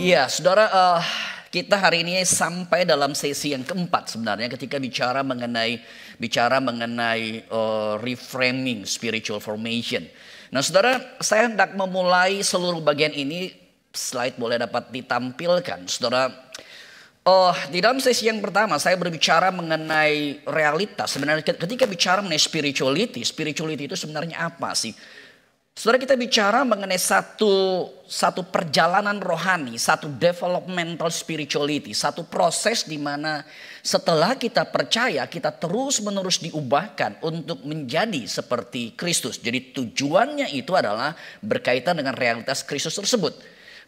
Iya, saudara, kita hari ini sampai dalam sesi yang keempat sebenarnya ketika bicara mengenai reframing spiritual formation. Nah, saudara, saya hendak memulai seluruh bagian ini. Slide boleh dapat ditampilkan, saudara. Di dalam sesi yang pertama saya berbicara mengenai realitas. Sebenarnya ketika bicara mengenai spirituality itu sebenarnya apa sih? Saudara, kita bicara mengenai satu perjalanan rohani, satu developmental spirituality, satu proses di mana setelah kita percaya kita terus-menerus diubahkan untuk menjadi seperti Kristus. Jadi tujuannya itu adalah berkaitan dengan realitas Kristus tersebut.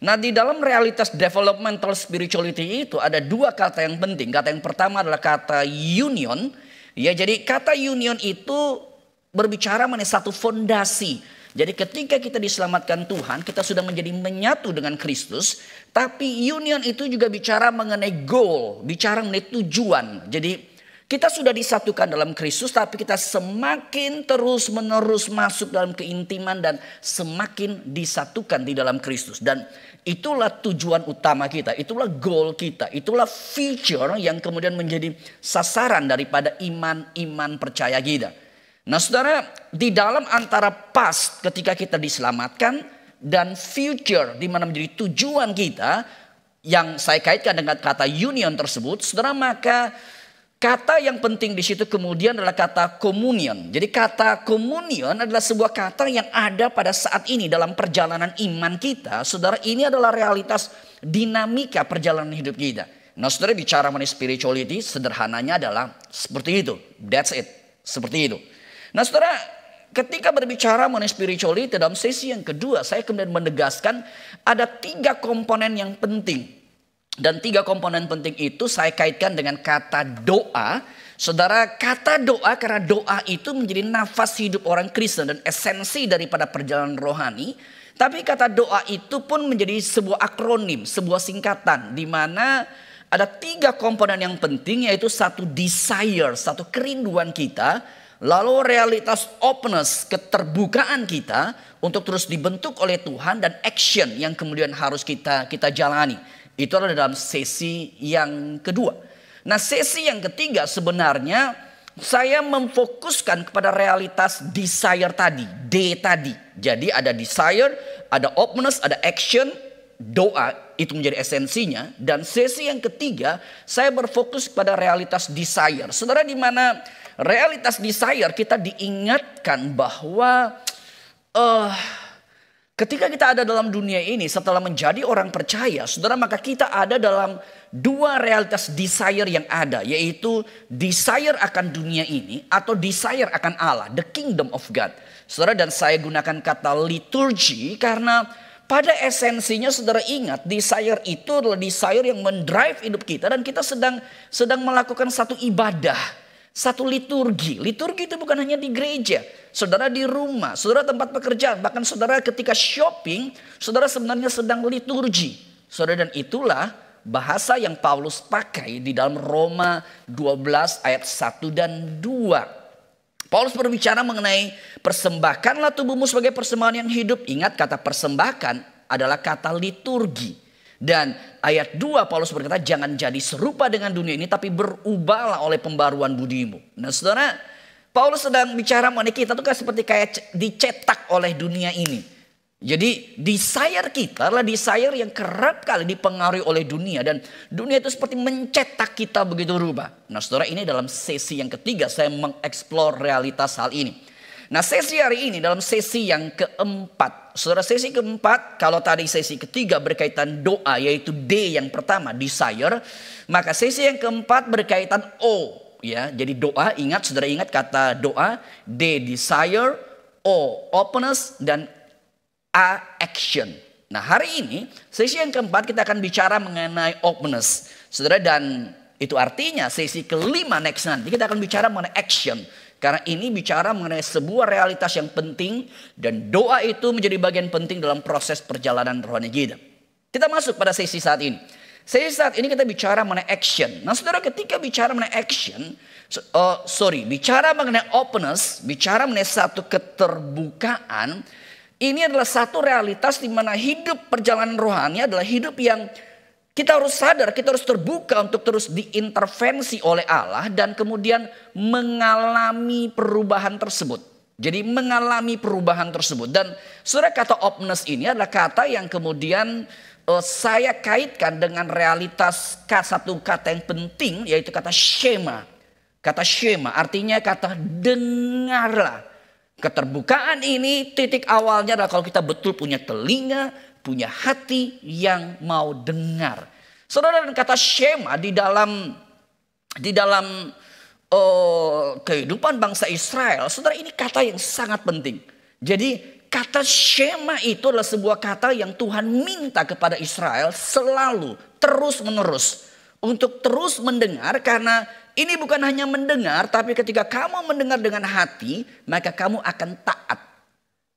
Nah, di dalam realitas developmental spirituality itu ada dua kata yang penting. Kata yang pertama adalah kata union. Ya, jadi kata union itu berbicara mengenai satu fondasi. Jadi ketika kita diselamatkan Tuhan, kita sudah menjadi menyatu dengan Kristus. Tapi union itu juga bicara mengenai goal, bicara mengenai tujuan. Jadi kita sudah disatukan dalam Kristus, tapi kita semakin terus menerus masuk dalam keintiman dan semakin disatukan di dalam Kristus. Dan itulah tujuan utama kita, itulah goal kita, itulah feature yang kemudian menjadi sasaran daripada iman percaya kita. Nah, saudara, di dalam antara past ketika kita diselamatkan dan future di mana menjadi tujuan kita yang saya kaitkan dengan kata union tersebut, saudara, maka kata yang penting di situ kemudian adalah kata communion. Jadi kata communion adalah sebuah kata yang ada pada saat ini dalam perjalanan iman kita. Saudara, ini adalah realitas dinamika perjalanan hidup kita. Nah, saudara, bicara mengenai spirituality sederhananya adalah seperti itu. That's it. Seperti itu. Nah, saudara, ketika berbicara mengenai spirituality dalam sesi yang kedua, saya kemudian menegaskan ada 3 komponen yang penting. Dan 3 komponen penting itu saya kaitkan dengan kata doa. Saudara, kata doa karena doa itu menjadi nafas hidup orang Kristen dan esensi daripada perjalanan rohani. Tapi kata doa itu pun menjadi sebuah akronim, sebuah singkatan di mana ada 3 komponen yang penting, yaitu satu desire, satu kerinduan kita. Lalu realitas openness, keterbukaan kita untuk terus dibentuk oleh Tuhan, dan action yang kemudian harus kita jalani. Itu adalah dalam sesi yang kedua. Nah, sesi yang ketiga sebenarnya saya memfokuskan kepada realitas desire tadi, D tadi. Jadi ada desire, ada openness, ada action, doa itu menjadi esensinya. Dan sesi yang ketiga saya berfokus kepada realitas desire. Saudara, di mana realitas desire kita diingatkan bahwa ketika kita ada dalam dunia ini setelah menjadi orang percaya, saudara, maka kita ada dalam 2 realitas desire yang ada, yaitu desire akan dunia ini atau desire akan Allah, the kingdom of God. Saudara, dan saya gunakan kata liturgi karena pada esensinya saudara ingat, desire itu adalah desire yang mendrive hidup kita dan kita sedang melakukan satu ibadah. Satu liturgi. Liturgi itu bukan hanya di gereja. Saudara di rumah, saudara tempat pekerjaan, bahkan saudara ketika shopping, saudara sebenarnya sedang liturgi. Saudara, dan itulah bahasa yang Paulus pakai di dalam Roma 12 ayat 1 dan 2. Paulus berbicara mengenai persembahkanlah tubuhmu sebagai persembahan yang hidup. Ingat, kata persembahkan adalah kata liturgi. Dan ayat 2 Paulus berkata, jangan jadi serupa dengan dunia ini, tapi berubahlah oleh pembaruan budimu. Nah, saudara, Paulus sedang bicara mengenai kita tuh kan seperti kayak dicetak oleh dunia ini. Jadi desire kita adalah desire yang kerap kali dipengaruhi oleh dunia. Dan dunia itu seperti mencetak kita begitu rupa. Nah, saudara, ini dalam sesi yang ketiga saya mengeksplor realitas hal ini. Nah, sesi hari ini dalam sesi yang keempat. Saudara, sesi keempat, kalau tadi sesi ketiga berkaitan doa, yaitu D yang pertama, desire. Maka sesi yang keempat berkaitan O. Ya, jadi doa, ingat, saudara ingat kata doa. D desire, O openness, dan A action. Nah, hari ini sesi yang keempat kita akan bicara mengenai openness. Saudara, dan itu artinya sesi kelima next nanti kita akan bicara mengenai action. Karena ini bicara mengenai sebuah realitas yang penting. Dan doa itu menjadi bagian penting dalam proses perjalanan rohani kita. Kita masuk pada sesi saat ini. Sesi saat ini kita bicara mengenai action. Nah, saudara, ketika bicara mengenai action, bicara mengenai openness, bicara mengenai satu keterbukaan, Ini adalah satu realitas di mana hidup perjalanan rohani adalah hidup yang kita harus sadar, kita harus terbuka untuk terus diintervensi oleh Allah dan kemudian mengalami perubahan tersebut. Jadi mengalami perubahan tersebut. Dan saudara, kata openness ini adalah kata yang kemudian saya kaitkan dengan realitas satu kata yang penting, yaitu kata shema. Kata shema artinya kata dengarlah. Keterbukaan ini titik awalnya adalah kalau kita betul punya telinga, punya hati yang mau dengar. Saudara, dan kata shema di dalam kehidupan bangsa Israel, saudara, ini kata yang sangat penting. Jadi kata shema itu adalah sebuah kata yang Tuhan minta kepada Israel selalu, terus menerus. Untuk terus mendengar, karena ini bukan hanya mendengar, tapi ketika kamu mendengar dengan hati, maka kamu akan taat.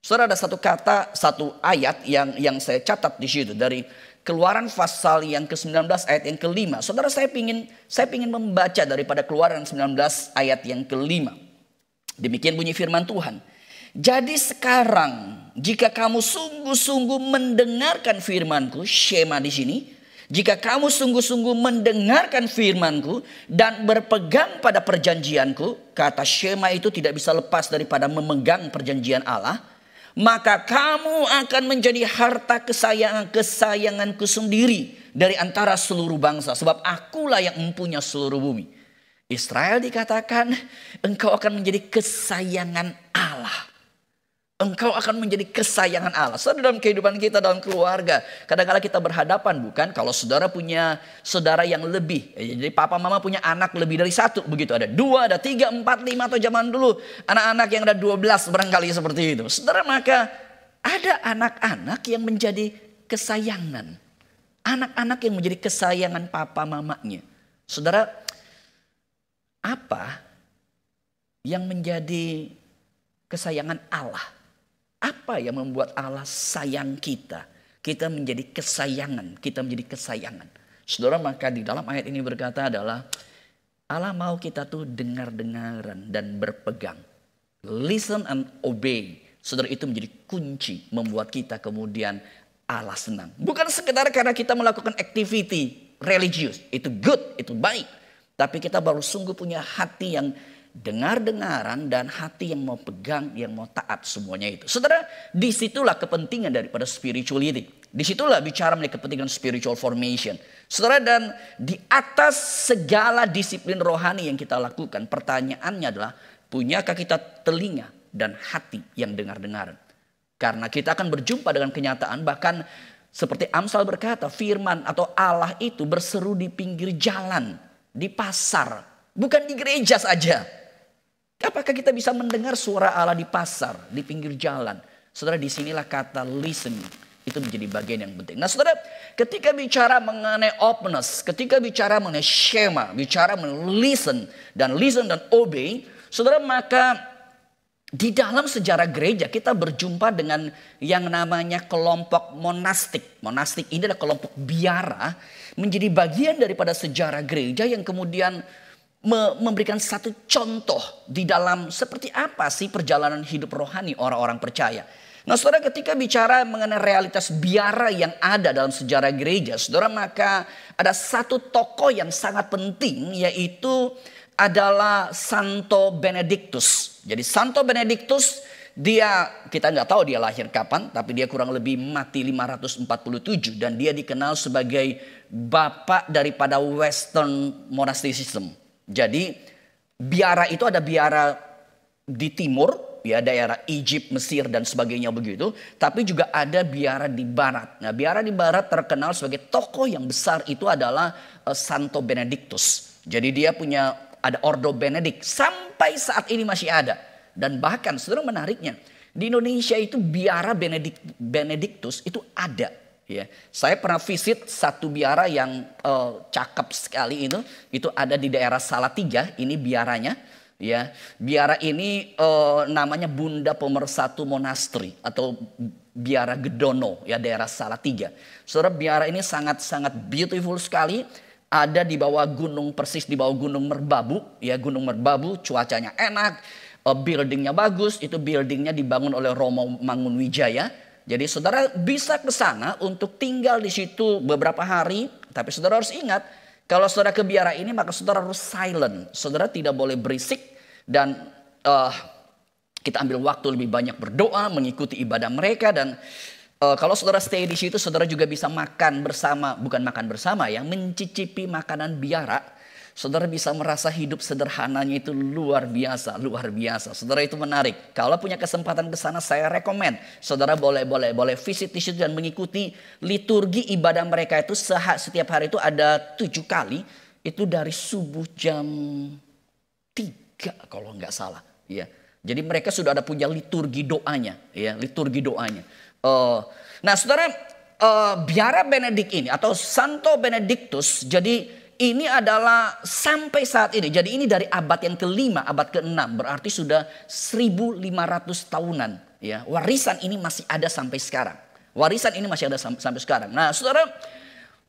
Saudara, ada satu kata, satu ayat yang saya catat di situ dari Keluaran pasal yang ke-19 ayat yang ke-5. Saudara, saya ingin membaca daripada Keluaran 19 ayat yang ke-5. Demikian bunyi firman Tuhan. Jadi sekarang jika kamu sungguh-sungguh mendengarkan firman-Ku, shema di sini, jika kamu sungguh-sungguh mendengarkan firman-Ku dan berpegang pada perjanjian-Ku, kata shema itu tidak bisa lepas daripada memegang perjanjian Allah, maka kamu akan menjadi harta kesayanganku sendiri dari antara seluruh bangsa. Sebab akulah yang mempunyai seluruh bumi. Israel dikatakan engkau akan menjadi kesayangan Allah. Engkau akan menjadi kesayangan Allah. Saudara, dalam kehidupan kita, dalam keluarga, kadang-kadang kita berhadapan, bukan? Kalau saudara punya saudara yang lebih, jadi papa mama punya anak lebih dari satu, begitu. Ada 2, ada 3, 4, 5, atau zaman dulu anak-anak yang ada 12 barangkali seperti itu. Saudara, maka ada anak-anak yang menjadi kesayangan. Anak-anak yang menjadi kesayangan papa mamanya. Saudara, apa yang menjadi kesayangan Allah? Apa yang membuat Allah sayang kita? Kita menjadi kesayangan. Kita menjadi kesayangan. Saudara, maka di dalam ayat ini berkata adalah Allah mau kita tuh dengar-dengaran dan berpegang. Listen and obey. Saudara, itu menjadi kunci membuat kita kemudian Allah senang. Bukan sekedar karena kita melakukan activity religius. Itu good, itu baik. Tapi kita baru sungguh punya hati yang dengar-dengaran dan hati yang mau pegang, yang mau taat, semuanya itu. Saudara, disitulah kepentingan daripada spirituality. Disitulah bicara mengenai kepentingan spiritual formation. Saudara, dan di atas segala disiplin rohani yang kita lakukan, pertanyaannya adalah, punyakah kita telinga dan hati yang dengar-dengaran? Karena kita akan berjumpa dengan kenyataan, bahkan seperti Amsal berkata, firman atau Allah itu berseru di pinggir jalan, di pasar, bukan di gereja saja. Apakah kita bisa mendengar suara Allah di pasar, di pinggir jalan? Saudara, disinilah kata listening itu menjadi bagian yang penting. Nah saudara, ketika bicara mengenai openness, ketika bicara mengenai shema, bicara mengenai listen dan obey, saudara, maka di dalam sejarah gereja kita berjumpa dengan yang namanya kelompok monastik. Monastik ini adalah kelompok biara, menjadi bagian daripada sejarah gereja yang kemudian memberikan satu contoh di dalam seperti apa sih perjalanan hidup rohani orang-orang percaya. Nah saudara, ketika bicara mengenai realitas biara yang ada dalam sejarah gereja, saudara, maka ada satu tokoh yang sangat penting, yaitu adalah Santo Benedictus. Jadi Santo Benedictus, kita nggak tahu dia lahir kapan, tapi dia kurang lebih mati 547 dan dia dikenal sebagai bapak daripada Western monasticism. Jadi biara itu ada biara di timur, ya daerah Egypt, Mesir dan sebagainya begitu. Tapi juga ada biara di barat. Nah, biara di barat terkenal sebagai tokoh yang besar itu adalah Santo Benedictus. Jadi dia ada Ordo Benedict sampai saat ini masih ada. Dan bahkan saudara, menariknya di Indonesia itu biara Benedictus itu ada. Ya, saya pernah visit satu biara yang cakep sekali itu ada di daerah Salatiga. Ini biaranya, ya. Biara ini namanya Bunda Pemersatu Monastery atau Biara Gedono, ya, daerah Salatiga. Saudara, biara ini sangat-sangat beautiful sekali. Ada di bawah gunung, persis di bawah Gunung Merbabu, ya, Gunung Merbabu, cuacanya enak. buildingnya bagus, itu buildingnya dibangun oleh Romo Mangunwijaya. Jadi saudara bisa ke sana untuk tinggal di situ beberapa hari. Tapi saudara harus ingat, kalau saudara ke biara ini maka saudara harus silent. Saudara tidak boleh berisik dan kita ambil waktu lebih banyak berdoa, mengikuti ibadah mereka. Dan kalau saudara stay di situ, saudara juga bisa makan bersama, bukan makan bersama ya, mencicipi makanan biara. Saudara bisa merasa hidup sederhananya itu luar biasa, luar biasa. Saudara itu menarik. Kalau punya kesempatan ke sana, saya rekomen. Saudara boleh visit di situ dan mengikuti liturgi ibadah mereka itu setiap hari itu ada 7 kali. Itu dari subuh jam 3 kalau nggak salah. Ya. Jadi mereka sudah ada punya liturgi doanya, ya, liturgi doanya. Nah, saudara, biara Benedik ini atau Santo Benedictus, jadi ini adalah sampai saat ini. Jadi ini dari abad yang ke-5, abad ke-6. Berarti sudah 1500 tahunan. Ya, warisan ini masih ada sampai sekarang. Warisan ini masih ada sampai sekarang. Nah, saudara,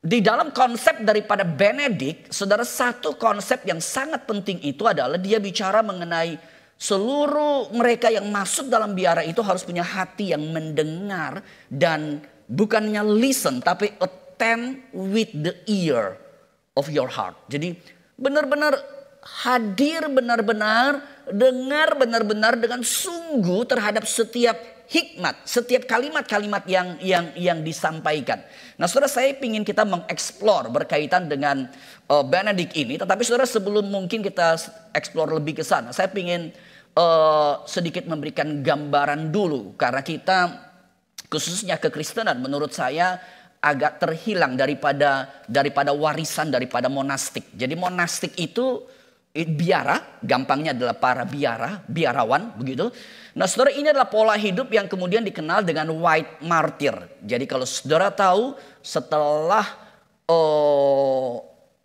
di dalam konsep daripada Benedik, saudara, satu konsep yang sangat penting itu adalah dia bicara mengenai seluruh mereka yang masuk dalam biara itu harus punya hati yang mendengar. Dan bukannya listen, tapi attend with the ear of your heart. Jadi benar-benar hadir, benar-benar dengar, benar-benar dengan sungguh terhadap setiap hikmat, setiap kalimat-kalimat yang disampaikan. Nah, saudara, saya ingin kita mengeksplor berkaitan dengan Benedik ini. Tetapi saudara, sebelum mungkin kita eksplor lebih ke sana, saya ingin sedikit memberikan gambaran dulu. Karena kita khususnya kekristenan menurut saya agak terhilang daripada warisan daripada monastik. Jadi monastik itu biara, gampangnya adalah para biarawan begitu. Nah, saudara, ini adalah pola hidup yang kemudian dikenal dengan white martyr. Jadi kalau saudara tahu, setelah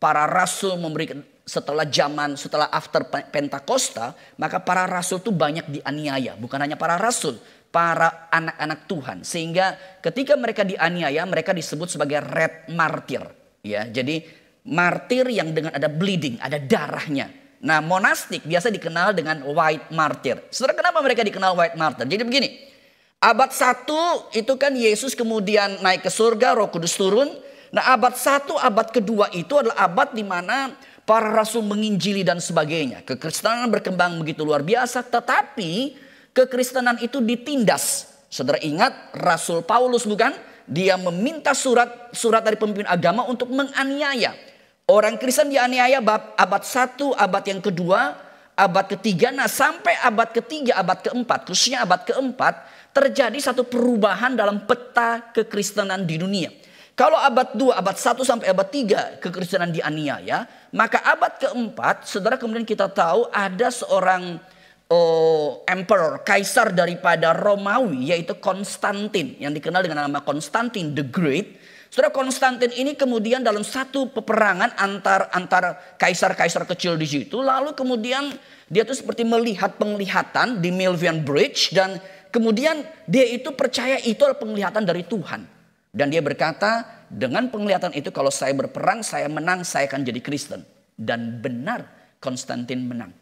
para rasul memberikan, setelah after Pentakosta, maka para rasul itu banyak dianiaya. Bukan hanya para rasul, para anak-anak Tuhan. Sehingga ketika mereka dianiaya, mereka disebut sebagai red martyr. Ya, jadi martir yang dengan ada bleeding, ada darahnya. Nah, monastik biasa dikenal dengan white martyr. Saudara, kenapa mereka dikenal white martyr? Jadi begini, abad 1 itu kan Yesus kemudian naik ke surga, Roh Kudus turun. Nah, abad 1, abad kedua itu adalah abad di mana para rasul menginjili dan sebagainya. Kekristenan berkembang begitu luar biasa, tetapi kekristenan itu ditindas. Saudara ingat Rasul Paulus bukan? Dia meminta surat dari pemimpin agama untuk menganiaya. Orang Kristen dianiaya abad 1, abad yang kedua, abad ketiga. Nah, sampai abad ketiga, abad keempat, khususnya abad keempat, terjadi satu perubahan dalam peta kekristenan di dunia. Kalau abad 2, abad 1 sampai abad 3 kekristenan dianiaya, maka abad keempat, saudara, kemudian kita tahu ada seorang emperor, kaisar daripada Romawi, yaitu Konstantin, yang dikenal dengan nama Konstantin the Great. Saudara, Konstantin ini kemudian dalam satu peperangan antar kaisar-kaisar kecil di situ, lalu kemudian dia tuh seperti melihat penglihatan di Milvian Bridge, dan kemudian dia itu percaya itu adalah penglihatan dari Tuhan. Dan dia berkata, dengan penglihatan itu kalau saya berperang, saya menang, saya akan jadi Kristen. Dan benar, Konstantin menang.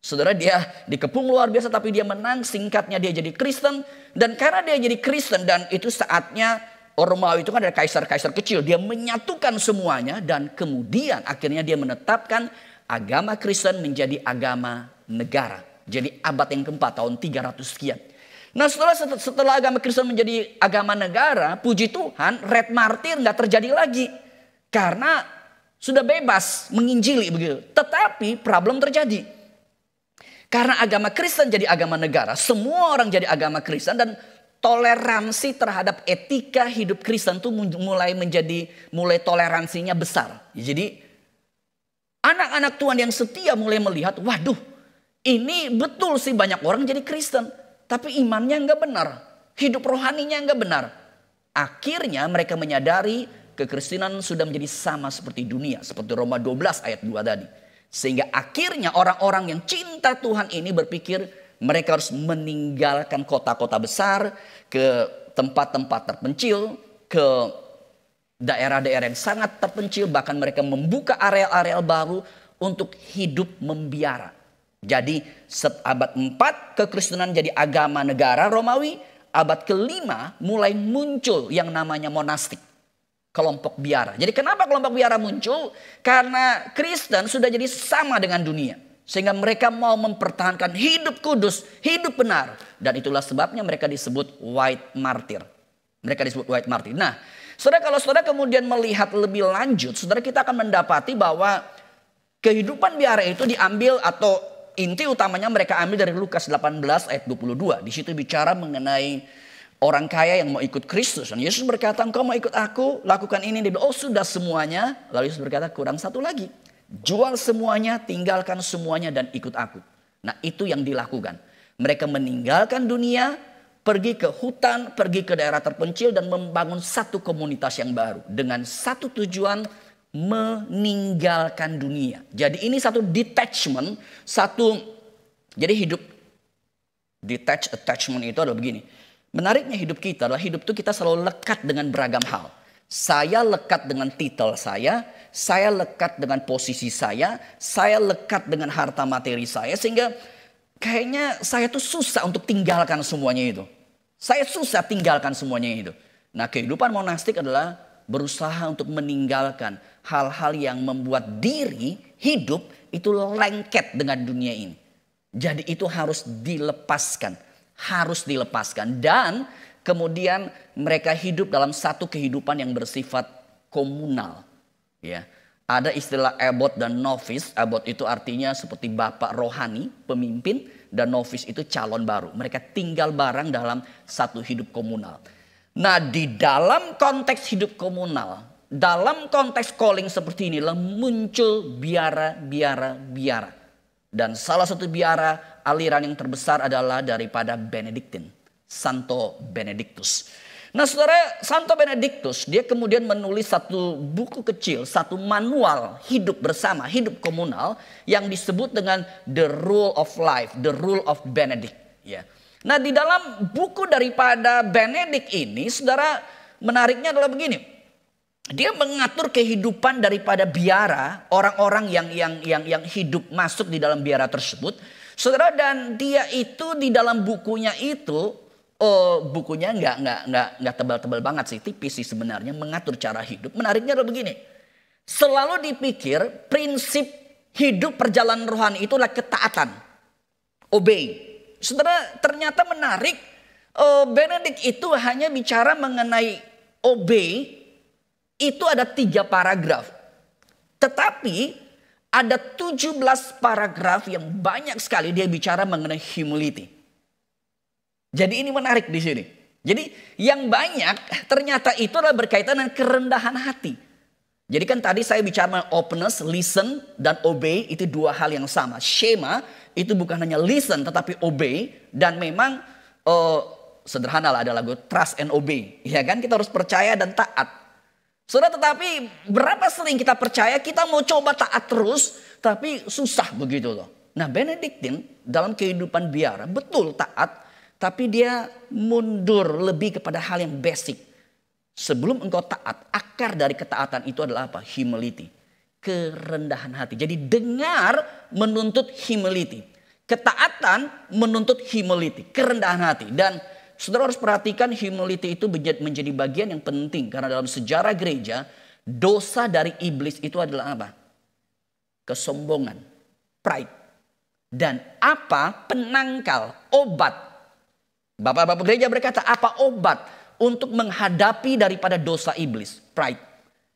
Saudara, dia dikepung luar biasa tapi dia menang. Singkatnya dia jadi Kristen. Dan karena dia jadi Kristen, dan itu saatnya Romawi itu kan ada kaisar-kaisar kecil. Dia menyatukan semuanya dan kemudian akhirnya dia menetapkan agama Kristen menjadi agama negara. Jadi abad yang keempat, tahun 300 sekian. Nah, setelah agama Kristen menjadi agama negara, puji Tuhan, red martyr nggak terjadi lagi. Karena sudah bebas menginjili begitu. Tetapi problem terjadi. Karena agama Kristen jadi agama negara, semua orang jadi agama Kristen, dan toleransi terhadap etika hidup Kristen itu mulai toleransinya besar. Jadi anak-anak Tuhan yang setia mulai melihat, waduh, ini betul sih banyak orang jadi Kristen, tapi imannya nggak benar, hidup rohaninya nggak benar. Akhirnya mereka menyadari kekristenan sudah menjadi sama seperti dunia, seperti Roma 12 ayat 2 tadi. Sehingga akhirnya orang-orang yang cinta Tuhan ini berpikir mereka harus meninggalkan kota-kota besar, ke tempat-tempat terpencil, ke daerah-daerah yang sangat terpencil. Bahkan mereka membuka areal-areal baru untuk hidup membiara. Jadi abad 4 kekristenan jadi agama negara Romawi. Abad ke-5 mulai muncul yang namanya monastik. Kelompok biara. Jadi kenapa kelompok biara muncul? Karena Kristen sudah jadi sama dengan dunia. Sehingga mereka mau mempertahankan hidup kudus, hidup benar. Dan itulah sebabnya mereka disebut white martyr. Mereka disebut white martyr. Nah, saudara, kalau saudara kemudian melihat lebih lanjut, saudara, kita akan mendapati bahwa kehidupan biara itu diambil atau inti utamanya mereka ambil dari Lukas 18 ayat 22. Di situ bicara mengenai orang kaya yang mau ikut Kristus. Dan Yesus berkata, engkau mau ikut aku, lakukan ini. Dia bilang, oh sudah semuanya. Lalu Yesus berkata, kurang satu lagi. Jual semuanya, tinggalkan semuanya dan ikut aku. Nah, itu yang dilakukan. Mereka meninggalkan dunia, pergi ke hutan, pergi ke daerah terpencil dan membangun satu komunitas yang baru. Dengan satu tujuan, meninggalkan dunia. Jadi ini satu detachment, jadi hidup attachment itu adalah begini. Menariknya hidup kita adalah hidup itu kita selalu lekat dengan beragam hal. Saya lekat dengan titel saya lekat dengan posisi saya lekat dengan harta materi saya, sehingga kayaknya saya tuh susah untuk tinggalkan semuanya itu. Saya susah tinggalkan semuanya itu. Nah, kehidupan monastik adalah berusaha untuk meninggalkan hal-hal yang membuat diri hidup itu lengket dengan dunia ini. Jadi itu harus dilepaskan. Dan kemudian mereka hidup dalam satu kehidupan yang bersifat komunal. Ya, ada istilah abbot dan novice. Abbot itu artinya seperti bapak rohani, pemimpin, dan novice itu calon baru. Mereka tinggal bareng dalam satu hidup komunal. Nah, di dalam konteks hidup komunal, dalam konteks calling seperti inilah muncul biara. Dan salah satu biara aliran yang terbesar adalah daripada Benediktin, Santo Benedictus. Nah, saudara, Santo Benedictus dia kemudian menulis satu buku kecil, satu manual hidup bersama, hidup komunal yang disebut dengan The Rule of Life, The Rule of Benedict. Ya. Nah, di dalam buku daripada Benedict ini, saudara, menariknya adalah begini. Dia mengatur kehidupan daripada biara, orang-orang yang hidup masuk di dalam biara tersebut. Saudara, dan dia itu di dalam bukunya itu, bukunya nggak tebal-tebal banget sih, tipis sih sebenarnya, mengatur cara hidup. Menariknya adalah begini. Selalu dipikir prinsip hidup perjalanan rohani itulah ketaatan, obey. Saudara, ternyata menarik, Benedict itu hanya bicara mengenai obey, itu ada 3 paragraf. Tetapi ada 17 paragraf yang banyak sekali dia bicara mengenai humility. Jadi ini menarik di sini. Jadi yang banyak ternyata itu adalah berkaitan dengan kerendahan hati. Jadi kan tadi saya bicara openness, listen, dan obey, itu 2 hal yang sama. Shema itu bukan hanya listen tetapi obey, dan memang sederhana lah, ada lagu trust and obey. Ya kan, kita harus percaya dan taat. Saudara, tetapi berapa sering kita percaya, kita mau coba taat terus, tapi susah begitu loh. Nah, Benediktin dalam kehidupan biara betul taat, tapi dia mundur lebih kepada hal yang basic. Sebelum engkau taat, akar dari ketaatan itu adalah apa? Humility. Kerendahan hati. Jadi dengar menuntut humility. Ketaatan menuntut humility. Kerendahan hati. Dan saudara harus perhatikan, humility itu menjadi bagian yang penting. Karena dalam sejarah gereja, dosa dari iblis itu adalah apa? Kesombongan. Pride. Dan apa penangkal, obat. Bapak-bapak gereja berkata, apa obat untuk menghadapi daripada dosa iblis? Pride.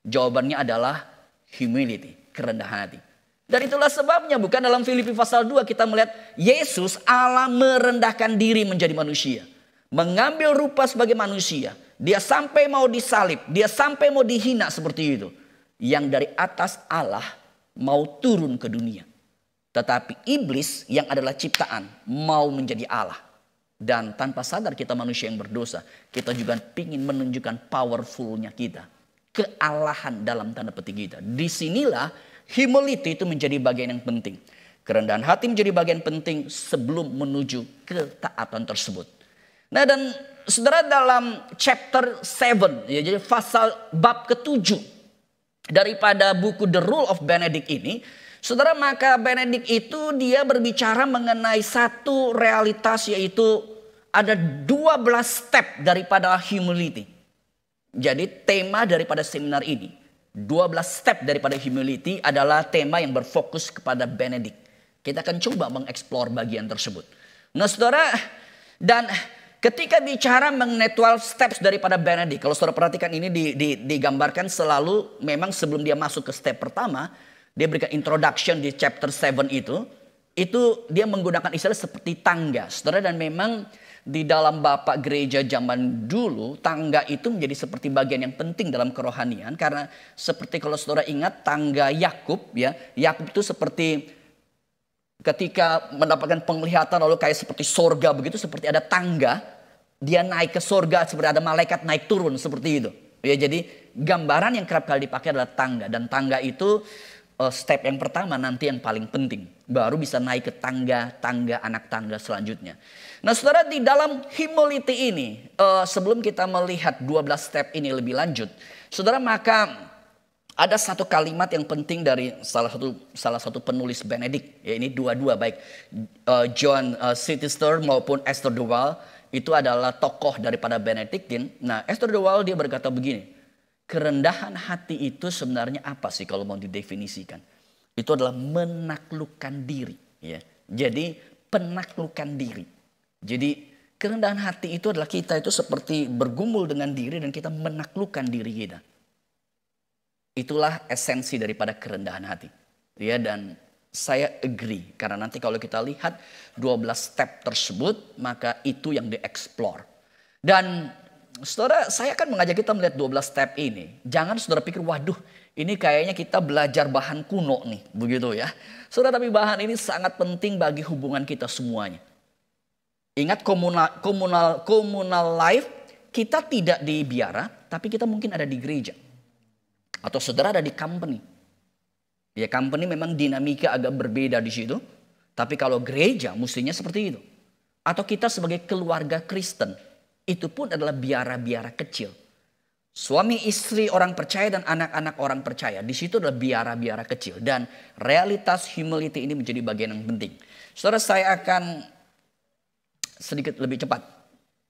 Jawabannya adalah humility, kerendahan hati. Dan itulah sebabnya bukan dalam Filipi pasal 2 kita melihat Yesus Allah merendahkan diri menjadi manusia. Mengambil rupa sebagai manusia. Dia sampai mau disalib, dia sampai mau dihina seperti itu. Yang dari atas Allah mau turun ke dunia. Tetapi iblis yang adalah ciptaan mau menjadi Allah. Dan tanpa sadar kita manusia yang berdosa, kita juga ingin menunjukkan powerfulnya kita. Kealahan dalam tanda petik kita. Disinilah humility itu menjadi bagian yang penting. Kerendahan hati menjadi bagian penting sebelum menuju ketaatan tersebut. Nah, dan saudara, dalam chapter 7, ya, jadi pasal bab ke-7 daripada buku The Rule of Benedict ini, Saudara, maka Benedict itu dia berbicara mengenai satu realitas, yaitu ada 12 step daripada humility. Jadi tema daripada seminar ini, 12 step daripada humility adalah tema yang berfokus kepada Benedict. Kita akan coba mengeksplor bagian tersebut. Nah saudara, dan ketika bicara mengenai 12 steps daripada Benedict, kalau saudara perhatikan ini digambarkan selalu memang sebelum dia masuk ke step pertama, dia berikan introduction di chapter 7 itu dia menggunakan istilah seperti tangga. Saudara, dan memang di dalam bapak gereja zaman dulu, tangga itu menjadi seperti bagian yang penting dalam kerohanian. Karena seperti kalau saudara ingat tangga Yakub, ya, Yakub itu seperti ketika mendapatkan penglihatan lalu kayak seperti sorga begitu, seperti ada tangga, dia naik ke sorga seperti ada malaikat naik turun seperti itu. Ya, jadi gambaran yang kerap kali dipakai adalah tangga, dan tangga itu step yang pertama nanti yang paling penting. Baru bisa naik ke tangga anak tangga selanjutnya. Nah saudara, di dalam humility ini, sebelum kita melihat 12 step ini lebih lanjut, saudara, maka ada satu kalimat yang penting dari salah satu penulis Benedict. Ya, ini dua-dua, baik John Sittister maupun Esther de Waal, itu adalah tokoh daripada Benedictine. Nah, Esther de Waal dia berkata begini, kerendahan hati itu sebenarnya apa sih kalau mau didefinisikan? Itu adalah menaklukkan diri. Ya. Jadi penaklukkan diri. Jadi kerendahan hati itu adalah kita itu seperti bergumul dengan diri dan kita menaklukkan diri kita. Itulah esensi daripada kerendahan hati. Ya, dan saya agree. Karena nanti kalau kita lihat 12 step tersebut, maka itu yang dieksplor. Dan saudara, saya akan mengajak kita melihat 12 step ini. Jangan saudara pikir, waduh ini kayaknya kita belajar bahan kuno nih. Begitu ya. Saudara, tapi bahan ini sangat penting bagi hubungan kita semuanya. Ingat komunal life, kita tidak di biara, tapi kita mungkin ada di gereja. Atau saudara ada di company. Ya, company memang dinamika agak berbeda di situ. Tapi kalau gereja mestinya seperti itu. Atau kita sebagai keluarga Kristen, itu pun adalah biara-biara kecil. Suami istri orang percaya dan anak-anak orang percaya. Di situ adalah biara-biara kecil. Dan realitas humility ini menjadi bagian yang penting. Saudara, saya akan sedikit lebih cepat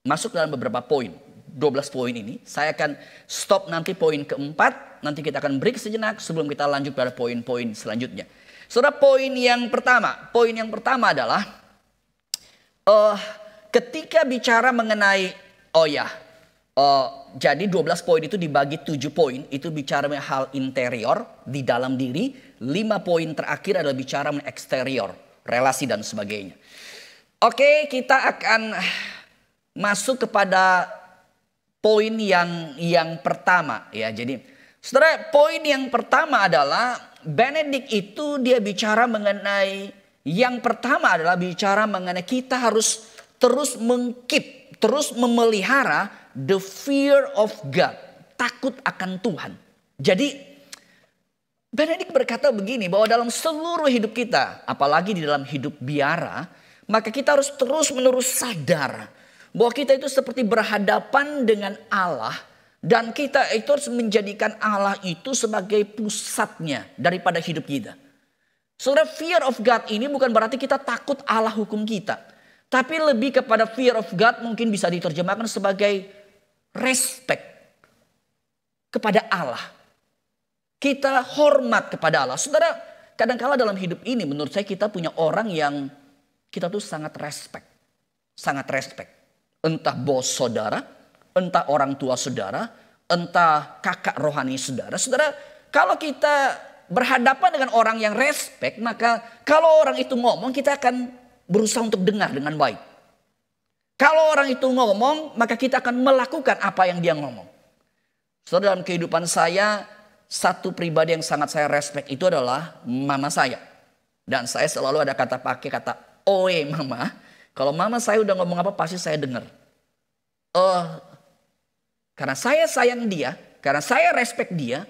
masuk dalam beberapa poin. 12 poin ini. Saya akan stop nanti poin keempat. Nanti kita akan break sejenak sebelum kita lanjut pada poin-poin selanjutnya. Saudara, poin yang pertama adalah ketika bicara mengenai jadi 12 poin itu dibagi 7 poin. Itu bicara mengenai hal interior di dalam diri. 5 poin terakhir adalah bicara mengenai eksterior, relasi dan sebagainya. Oke, kita akan masuk kepada poin yang pertama ya. Jadi saudara, poin yang pertama adalah Benedict itu dia bicara mengenai, yang pertama adalah bicara mengenai kita harus terus terus memelihara the fear of God, takut akan Tuhan. Jadi Benedict berkata begini, bahwa dalam seluruh hidup kita, apalagi di dalam hidup biara, maka kita harus terus menerus sadar bahwa kita itu seperti berhadapan dengan Allah. Dan kita itu harus menjadikan Allah itu sebagai pusatnya daripada hidup kita. Saudara, fear of God ini bukan berarti kita takut Allah hukum kita. Tapi lebih kepada fear of God mungkin bisa diterjemahkan sebagai respect kepada Allah. Kita hormat kepada Allah. Saudara, kadang-kala dalam hidup ini menurut saya kita punya orang yang kita tuh sangat respect. Sangat respect. Entah bos saudara, entah orang tua saudara, entah kakak rohani saudara. Saudara, kalau kita berhadapan dengan orang yang respect, maka kalau orang itu ngomong kita akan berusaha untuk dengar dengan baik. Kalau orang itu ngomong, maka kita akan melakukan apa yang dia ngomong. Saudara, dalam kehidupan saya, satu pribadi yang sangat saya respect itu adalah mama saya. Dan saya selalu ada pakai kata oe mama. Kalau mama saya udah ngomong apa pasti saya dengar. Karena saya sayang dia, karena saya respect dia,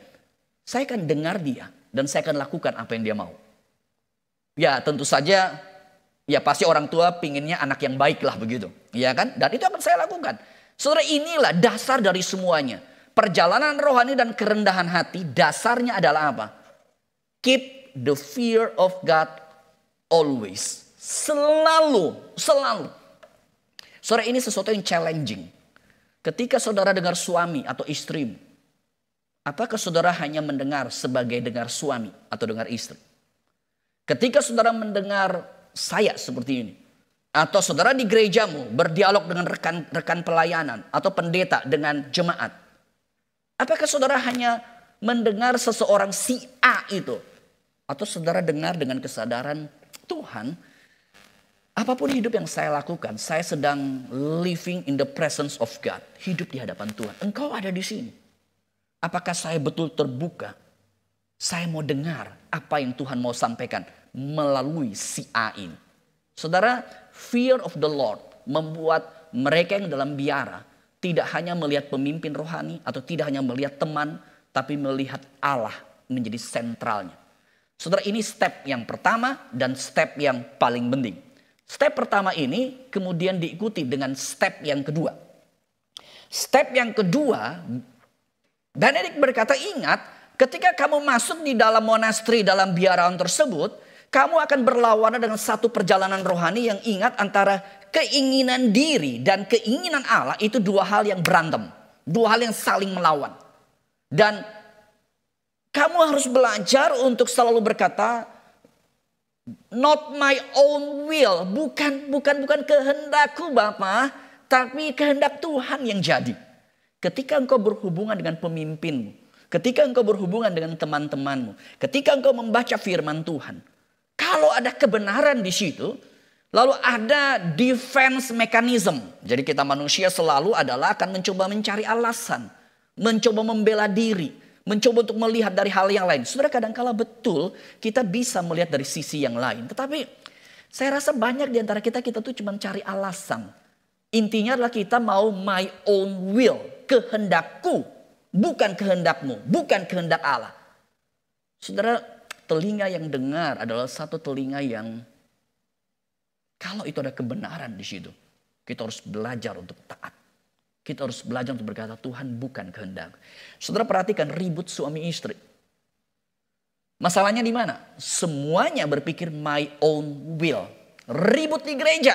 saya akan dengar dia dan saya akan lakukan apa yang dia mau. Ya tentu saja, ya pasti orang tua pinginnya anak yang baik lah begitu, ya kan? Dan itu akan saya lakukan. Saudara, inilah dasar dari semuanya. Perjalanan rohani dan kerendahan hati dasarnya adalah apa? Keep the fear of God always. Selalu. Saudara, ini sesuatu yang challenging. Ketika saudara dengar suami atau istrimu, apakah saudara hanya mendengar sebagai dengar suami atau dengar istri? Ketika saudara mendengar saya seperti ini, atau saudara di gerejamu berdialog dengan rekan pelayanan atau pendeta dengan jemaat, apakah saudara hanya mendengar seseorang si A itu? Atau saudara dengar dengan kesadaran, Tuhan, apapun hidup yang saya lakukan, saya sedang living in the presence of God. Hidup di hadapan Tuhan. Engkau ada di sini. Apakah saya betul terbuka? Saya mau dengar apa yang Tuhan mau sampaikan melalui si A ini. Saudara, fear of the Lord membuat mereka yang dalam biara tidak hanya melihat pemimpin rohani atau tidak hanya melihat teman, tapi melihat Allah menjadi sentralnya. Saudara, ini step yang pertama dan step yang paling penting. Step pertama ini kemudian diikuti dengan step yang kedua. Step yang kedua, Benedict berkata, ingat ketika kamu masuk di dalam monasteri, dalam biaraan tersebut, kamu akan berlawanan dengan satu perjalanan rohani yang ingat antara keinginan diri dan keinginan Allah itu dua hal yang berantem. Dua hal yang saling melawan. Dan kamu harus belajar untuk selalu berkata, not my own will, bukan kehendakku Bapa, tapi kehendak Tuhan yang jadi. Ketika engkau berhubungan dengan pemimpinmu, ketika engkau berhubungan dengan teman-temanmu, ketika engkau membaca firman Tuhan, kalau ada kebenaran di situ, lalu ada defense mechanism. Jadi kita manusia selalu adalah akan mencoba mencari alasan, mencoba membela diri, mencoba untuk melihat dari hal yang lain. Saudara, kadang-kala betul kita bisa melihat dari sisi yang lain. Tetapi saya rasa banyak di antara kita tuh cuma cari alasan. Intinya adalah kita mau my own will, kehendakku, bukan kehendakmu, bukan kehendak Allah. Saudara, telinga yang dengar adalah satu telinga yang kalau itu ada kebenaran di situ, kita harus belajar untuk taat. Kita harus belajar untuk berkata, Tuhan bukan kehendak. Saudara, perhatikan ribut suami istri. Masalahnya di mana? Semuanya berpikir my own will. Ribut di gereja.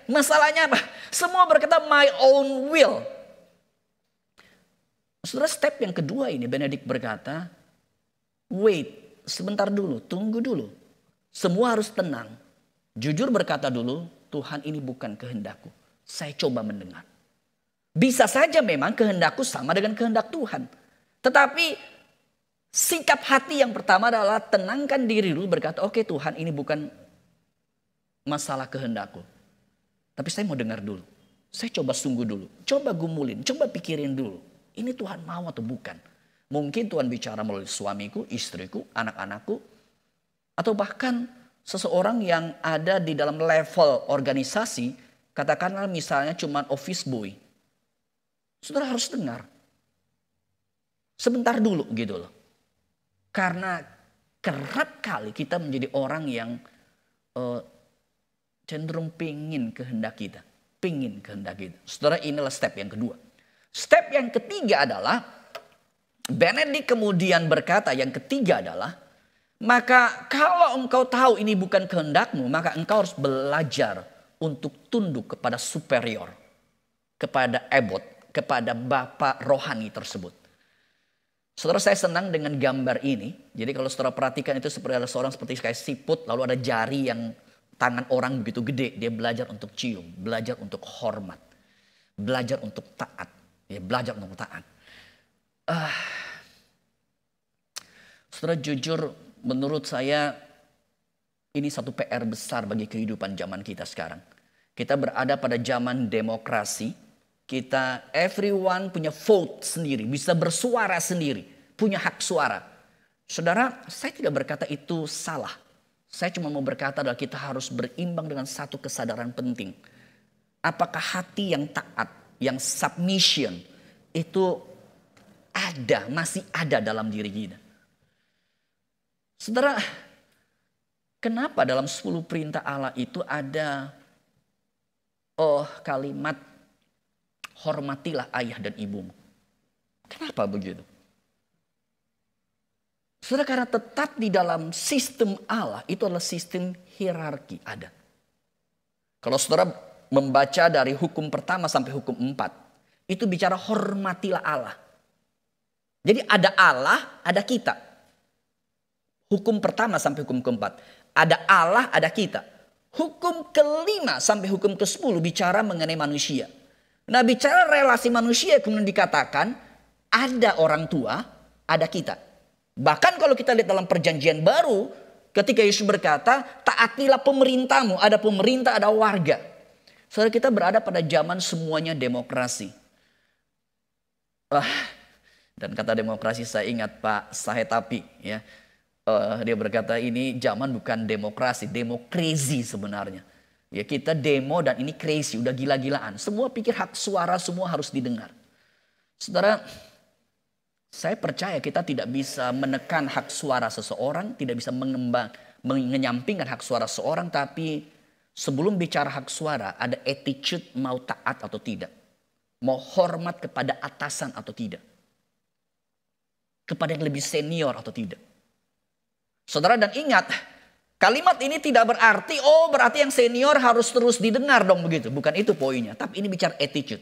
Masalahnya apa? Semua berkata my own will. Saudara, step yang kedua ini Benedict berkata, wait, sebentar dulu, tunggu dulu. Semua harus tenang. Jujur berkata dulu, Tuhan ini bukan kehendakku. Saya coba mendengar. Bisa saja memang kehendakku sama dengan kehendak Tuhan. Tetapi sikap hati yang pertama adalah tenangkan diri dulu berkata, oke Tuhan ini bukan masalah kehendakku. Tapi saya mau dengar dulu. Saya coba sungguh dulu. Coba gumulin, coba pikirin dulu. Ini Tuhan mau atau bukan? Mungkin Tuhan bicara melalui suamiku, istriku, anak-anakku. Atau bahkan seseorang yang ada di dalam level organisasi. Katakanlah misalnya cuma office boy. Saudara harus dengar. Sebentar dulu gitu loh. Karena kerap kali kita menjadi orang yang cenderung pingin kehendak kita. Pingin kehendak kita. Saudara, inilah step yang kedua. Step yang ketiga adalah Benedict kemudian berkata yang ketiga adalah, maka kalau engkau tahu ini bukan kehendakmu, maka engkau harus belajar untuk tunduk kepada superior. Kepada ebot, kepada Bapa rohani tersebut. Saudara, saya senang dengan gambar ini. Jadi kalau saudara perhatikan itu seperti ada seorang seperti kayak siput. Lalu ada jari yang tangan orang begitu gede. Dia belajar untuk cium. Belajar untuk hormat. Belajar untuk taat. Ya, belajar untuk taat. Saudara, jujur menurut saya ini satu PR besar bagi kehidupan zaman kita sekarang. Kita berada pada zaman demokrasi. Kita everyone punya vote sendiri, bisa bersuara sendiri, punya hak suara. Saudara, saya tidak berkata itu salah. Saya cuma mau berkata adalah kita harus berimbang dengan satu kesadaran penting. Apakah hati yang taat, yang submission itu ada, masih ada dalam diri kita. Saudara, kenapa dalam 10 perintah Allah itu ada kalimat hormatilah ayah dan ibumu? Kenapa begitu? Saudara, karena tetap di dalam sistem Allah itu adalah sistem hierarki ada. Kalau saudara membaca dari hukum pertama sampai hukum 4, itu bicara hormatilah Allah. Jadi ada Allah, ada kita. Hukum pertama sampai hukum keempat. Ada Allah, ada kita. Hukum kelima sampai hukum ke-10 bicara mengenai manusia. Nah, bicara relasi manusia kemudian dikatakan ada orang tua, ada kita. Bahkan kalau kita lihat dalam perjanjian baru, ketika Yesus berkata, taatilah pemerintahmu, ada pemerintah, ada warga. Saudara, kita berada pada zaman semuanya demokrasi. Dan kata demokrasi saya ingat Pak Sahetapi, ya. Dia berkata ini zaman bukan demokrasi, demokrasi sebenarnya. Ya, kita demo dan ini crazy, udah gila-gilaan. Semua pikir hak suara semua harus didengar. Saudara, saya percaya kita tidak bisa menekan hak suara seseorang, tidak bisa menyampingkan hak suara seseorang, tapi sebelum bicara hak suara ada attitude mau taat atau tidak. Mau hormat kepada atasan atau tidak. Kepada yang lebih senior atau tidak. Saudara, dan ingat, kalimat ini tidak berarti, berarti yang senior harus terus didengar dong begitu. Bukan itu poinnya, tapi ini bicara attitude.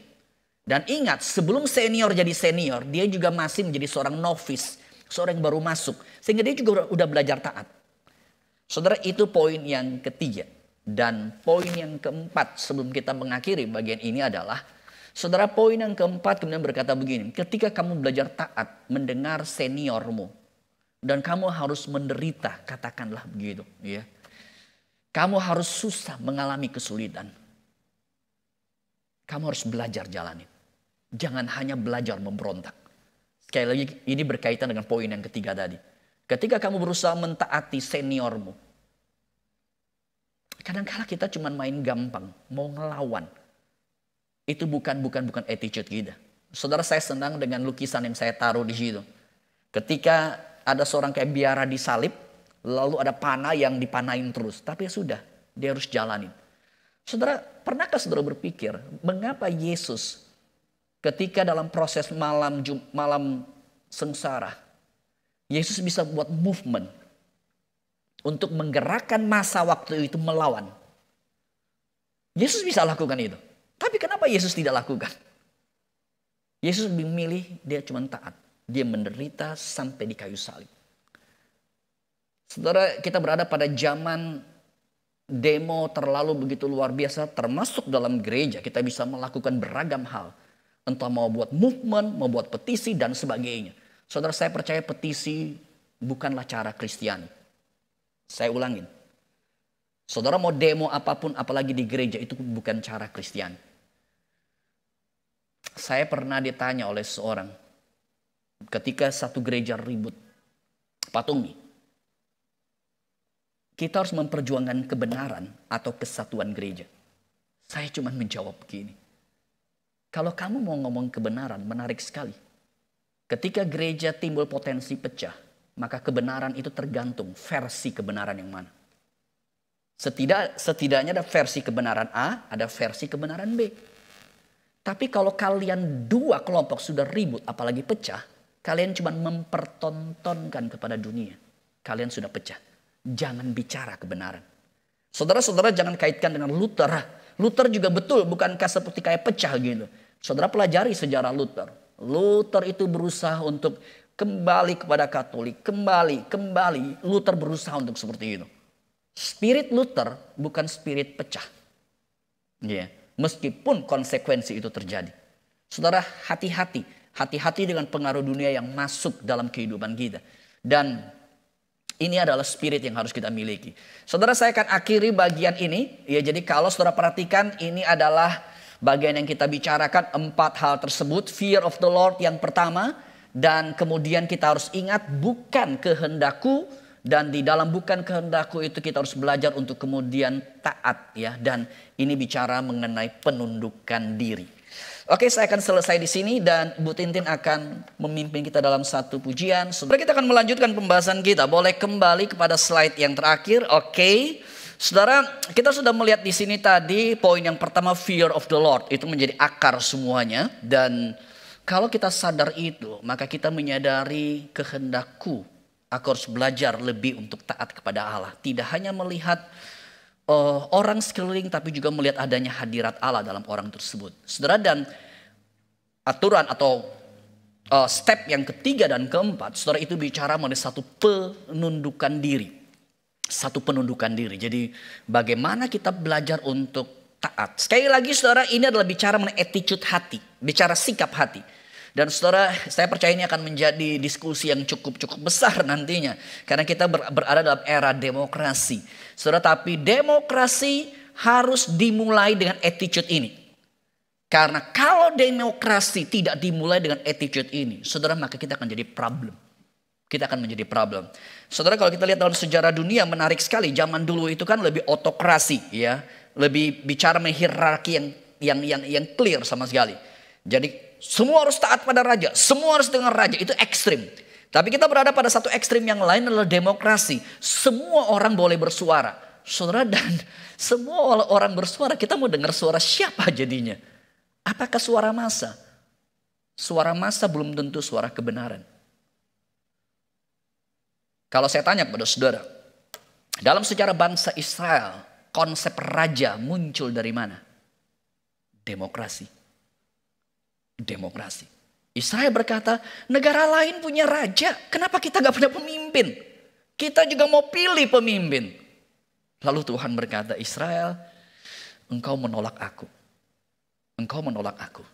Dan ingat, sebelum senior jadi senior, dia juga masih menjadi seorang novice, seorang yang baru masuk. Sehingga dia juga udah belajar taat. Saudara, itu poin yang ketiga. Dan poin yang keempat sebelum kita mengakhiri bagian ini adalah, saudara, poin yang keempat kemudian berkata begini, ketika kamu belajar taat, mendengar seniormu, dan kamu harus menderita, katakanlah begitu. Ya. Kamu harus susah mengalami kesulitan. Kamu harus belajar jalanin. Jangan hanya belajar memberontak. Sekali lagi ini berkaitan dengan poin yang ketiga tadi. Ketika kamu berusaha mentaati seniormu. Kadang-kala kita cuma main gampang. Mau ngelawan. Itu bukan attitude kita. Saudara, saya senang dengan lukisan yang saya taruh di situ. Ketika ada seorang kayak biara disalib. Lalu ada panah yang dipanain terus. Tapi ya sudah, dia harus jalanin. Saudara, pernahkah saudara berpikir mengapa Yesus ketika dalam proses malam sengsara, Yesus bisa buat movement untuk menggerakkan masa waktu itu melawan. Yesus bisa lakukan itu. Tapi kenapa Yesus tidak lakukan? Yesus lebih memilih, dia cuma taat. Dia menderita sampai di kayu salib. Saudara, kita berada pada zaman demo terlalu begitu luar biasa, termasuk dalam gereja kita bisa melakukan beragam hal. Entah mau buat movement, mau buat petisi dan sebagainya. Saudara, saya percaya petisi bukanlah cara Kristiani. Saya ulangin. Saudara mau demo apapun, apalagi di gereja, itu bukan cara Kristiani. Saya pernah ditanya oleh seorang, ketika satu gereja ribut, Pak Tunggi, kita harus memperjuangkan kebenaran atau kesatuan gereja. Saya cuma menjawab begini. Kalau kamu mau ngomong kebenaran, menarik sekali. Ketika gereja timbul potensi pecah, maka kebenaran itu tergantung versi kebenaran yang mana. Setidaknya ada versi kebenaran A, ada versi kebenaran B. Tapi kalau kalian dua kelompok sudah ribut, apalagi pecah, kalian cuma mempertontonkan kepada dunia. Kalian sudah pecah. Jangan bicara kebenaran. Saudara-saudara jangan kaitkan dengan Luther. Luther juga betul, bukankah seperti kayak pecah gitu. Saudara pelajari sejarah Luther. Luther itu berusaha untuk kembali kepada Katolik. Kembali. Luther berusaha untuk seperti itu. Spirit Luther bukan spirit pecah. Yeah. Meskipun konsekuensi itu terjadi. Saudara, hati-hati. Hati-hati dengan pengaruh dunia yang masuk dalam kehidupan kita. Dan ini adalah spirit yang harus kita miliki. Saudara, saya akan akhiri bagian ini. Ya, jadi kalau saudara perhatikan, ini adalah bagian yang kita bicarakan, 4 hal tersebut. Fear of the Lord yang pertama. Dan kemudian kita harus ingat bukan kehendakku. Dan di dalam bukan kehendakku itu kita harus belajar untuk kemudian taat. Ya. Dan ini bicara mengenai penundukan diri. Oke, saya akan selesai di sini dan Bu Tintin akan memimpin kita dalam satu pujian. Saudara, kita akan melanjutkan pembahasan kita. Boleh kembali kepada slide yang terakhir. Oke. Saudara, kita sudah melihat di sini tadi poin yang pertama, fear of the Lord. Itu menjadi akar semuanya. Dan kalau kita sadar itu, maka kita menyadari kehendakku Aku harus belajar lebih untuk taat kepada Allah. Tidak hanya melihat orang sekeliling, tapi juga melihat adanya hadirat Allah dalam orang tersebut. Saudara, dan aturan atau step yang ketiga dan keempat, saudara, itu bicara mengenai satu penundukan diri. Satu penundukan diri. Jadi bagaimana kita belajar untuk taat. Sekali lagi saudara, ini adalah bicara mengenai attitude hati. Bicara sikap hati. Dan saudara, saya percaya ini akan menjadi diskusi yang cukup besar nantinya. Karena kita berada dalam era demokrasi. Saudara, tapi demokrasi harus dimulai dengan attitude ini. Karena kalau demokrasi tidak dimulai dengan attitude ini, saudara, maka kita akan jadi problem. Kita akan menjadi problem. Saudara, kalau kita lihat dalam sejarah dunia, menarik sekali. Zaman dulu itu kan lebih otokrasi, ya, lebih bicara mengenai hierarki yang clear sama sekali. Jadi semua harus taat pada raja, semua harus dengar raja, itu ekstrim. Tapi kita berada pada satu ekstrim yang lain adalah demokrasi. Semua orang boleh bersuara. Saudara, dan semua orang bersuara, kita mau dengar suara siapa jadinya? Apakah suara massa? Suara massa belum tentu suara kebenaran. Kalau saya tanya kepada saudara, dalam sejarah bangsa Israel, konsep raja muncul dari mana? Demokrasi. Demokrasi. Israel berkata, negara lain punya raja, kenapa kita gak punya pemimpin? Kita juga mau pilih pemimpin. Lalu Tuhan berkata, Israel, engkau menolak aku. Engkau menolak aku.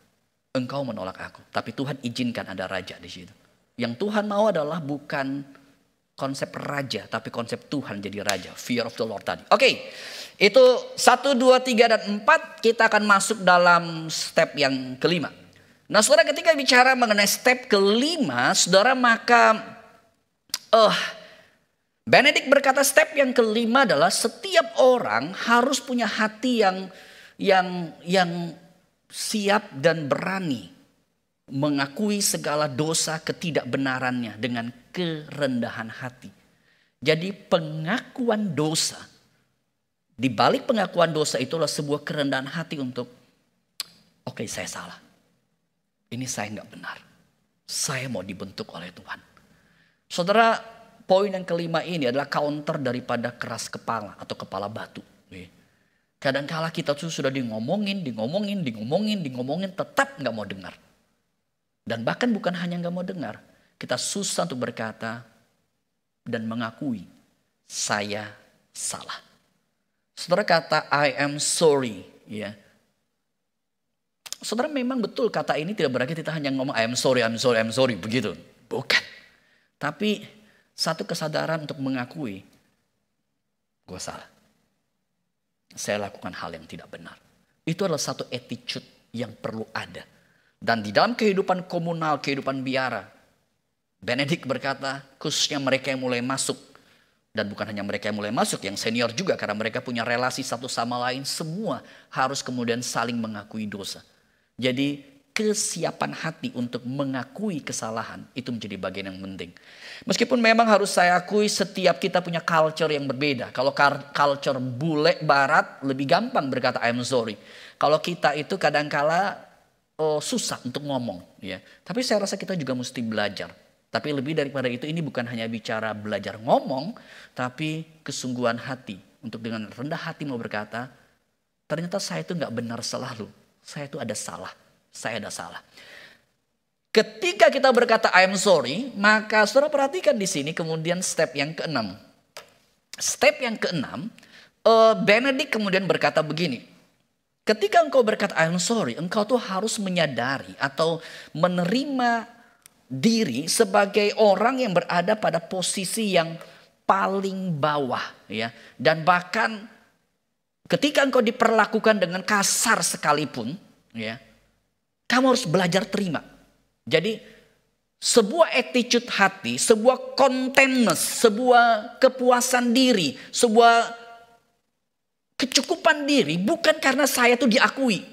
Engkau menolak aku. Tapi Tuhan izinkan ada raja di situ. Yang Tuhan mau adalah bukan konsep raja, tapi konsep Tuhan jadi raja. Fear of the Lord tadi. Oke, itu 1, 2, 3, dan 4 kita akan masuk dalam step yang kelima. Nah saudara, ketika bicara mengenai step kelima, saudara, maka Benedict berkata step yang kelima adalah setiap orang harus punya hati yang siap dan berani mengakui segala dosa ketidakbenarannya dengan kerendahan hati. Jadi pengakuan dosa, di balik pengakuan dosa itulah sebuah kerendahan hati untuk oke, saya salah. Ini saya nggak benar. Saya mau dibentuk oleh Tuhan. Saudara, poin yang kelima ini adalah counter daripada keras kepala atau kepala batu. Kadang-kala kita tuh sudah ngomongin, tetap nggak mau dengar. Dan bahkan bukan hanya nggak mau dengar, kita susah untuk berkata dan mengakui saya salah. Saudara, kata I am sorry, ya. Saudara, memang betul kata ini tidak berarti kita hanya ngomong I am sorry, begitu. Bukan. Tapi satu kesadaran untuk mengakui, gue salah. Saya lakukan hal yang tidak benar. Itu adalah satu attitude yang perlu ada. Dan di dalam kehidupan komunal, kehidupan biara, Benedict berkata, khususnya mereka yang mulai masuk. Dan bukan hanya mereka yang mulai masuk, yang senior juga. Karena mereka punya relasi satu sama lain, semua harus kemudian saling mengakui dosa. Jadi kesiapan hati untuk mengakui kesalahan itu menjadi bagian yang penting. Meskipun memang harus saya akui setiap kita punya culture yang berbeda. Kalau culture bule barat lebih gampang berkata I'm sorry. Kalau kita itu kadangkala susah untuk ngomong, ya. Tapi saya rasa kita juga mesti belajar. Tapi lebih daripada itu, ini bukan hanya bicara belajar ngomong, tapi kesungguhan hati untuk dengan rendah hati mau berkata, ternyata saya itu nggak benar selalu. Saya itu ada salah. Saya ada salah. Ketika kita berkata I am sorry, maka saudara perhatikan di sini kemudian step yang keenam. Step yang keenam, Benedict kemudian berkata begini. Ketika engkau berkata I am sorry, engkau tuh harus menyadari atau menerima diri sebagai orang yang berada pada posisi yang paling bawah, ya. Dan bahkan ketika engkau diperlakukan dengan kasar sekalipun, ya, kamu harus belajar terima. Jadi sebuah attitude hati, sebuah contentness, sebuah kepuasan diri, sebuah kecukupan diri bukan karena saya itu diakui.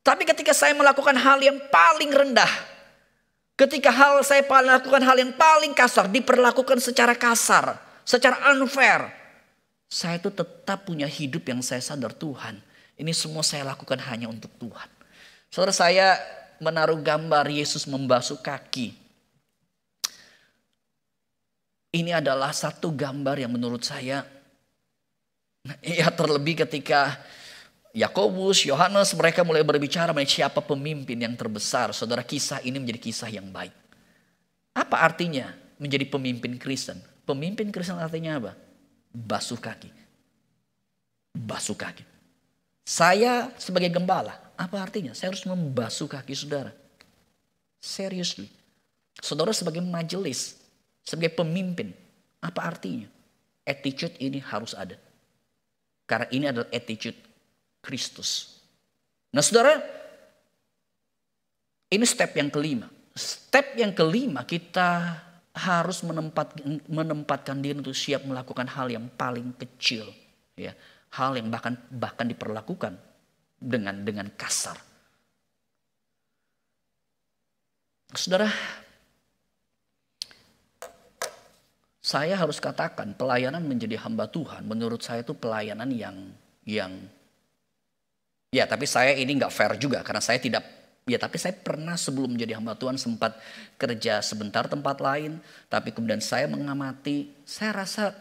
Tapi ketika saya melakukan hal yang paling rendah, ketika saya melakukan hal yang paling kasar, diperlakukan secara kasar, secara unfair, saya itu tetap punya hidup yang saya sadar Tuhan. Ini semua saya lakukan hanya untuk Tuhan. Saudara, saya menaruh gambar Yesus membasuh kaki Ini adalah satu gambar yang menurut saya, ya terlebih ketika Yakobus, Yohanes mereka mulai berbicara mengenai siapa pemimpin yang terbesar. Saudara, kisah ini menjadi kisah yang baik. Apa artinya menjadi pemimpin Kristen? Pemimpin Kristen artinya apa? Basuh kaki. Basuh kaki. Saya sebagai gembala, apa artinya? Saya harus membasuh kaki saudara. Seriously. Saudara sebagai majelis, sebagai pemimpin, apa artinya? Attitude ini harus ada. Karena ini adalah attitude Kristus. Nah saudara, ini step yang kelima. Step yang kelima, kita harus menempatkan diri untuk siap melakukan hal yang paling kecil, ya, hal yang bahkan diperlakukan dengan kasar. Saudara, saya harus katakan pelayanan menjadi hamba Tuhan menurut saya itu pelayanan yang ya, tapi saya ini nggak fair juga karena saya tidak, ya tapi saya pernah sebelum menjadi hamba Tuhan sempat kerja sebentar tempat lain, tapi kemudian saya mengamati, saya rasa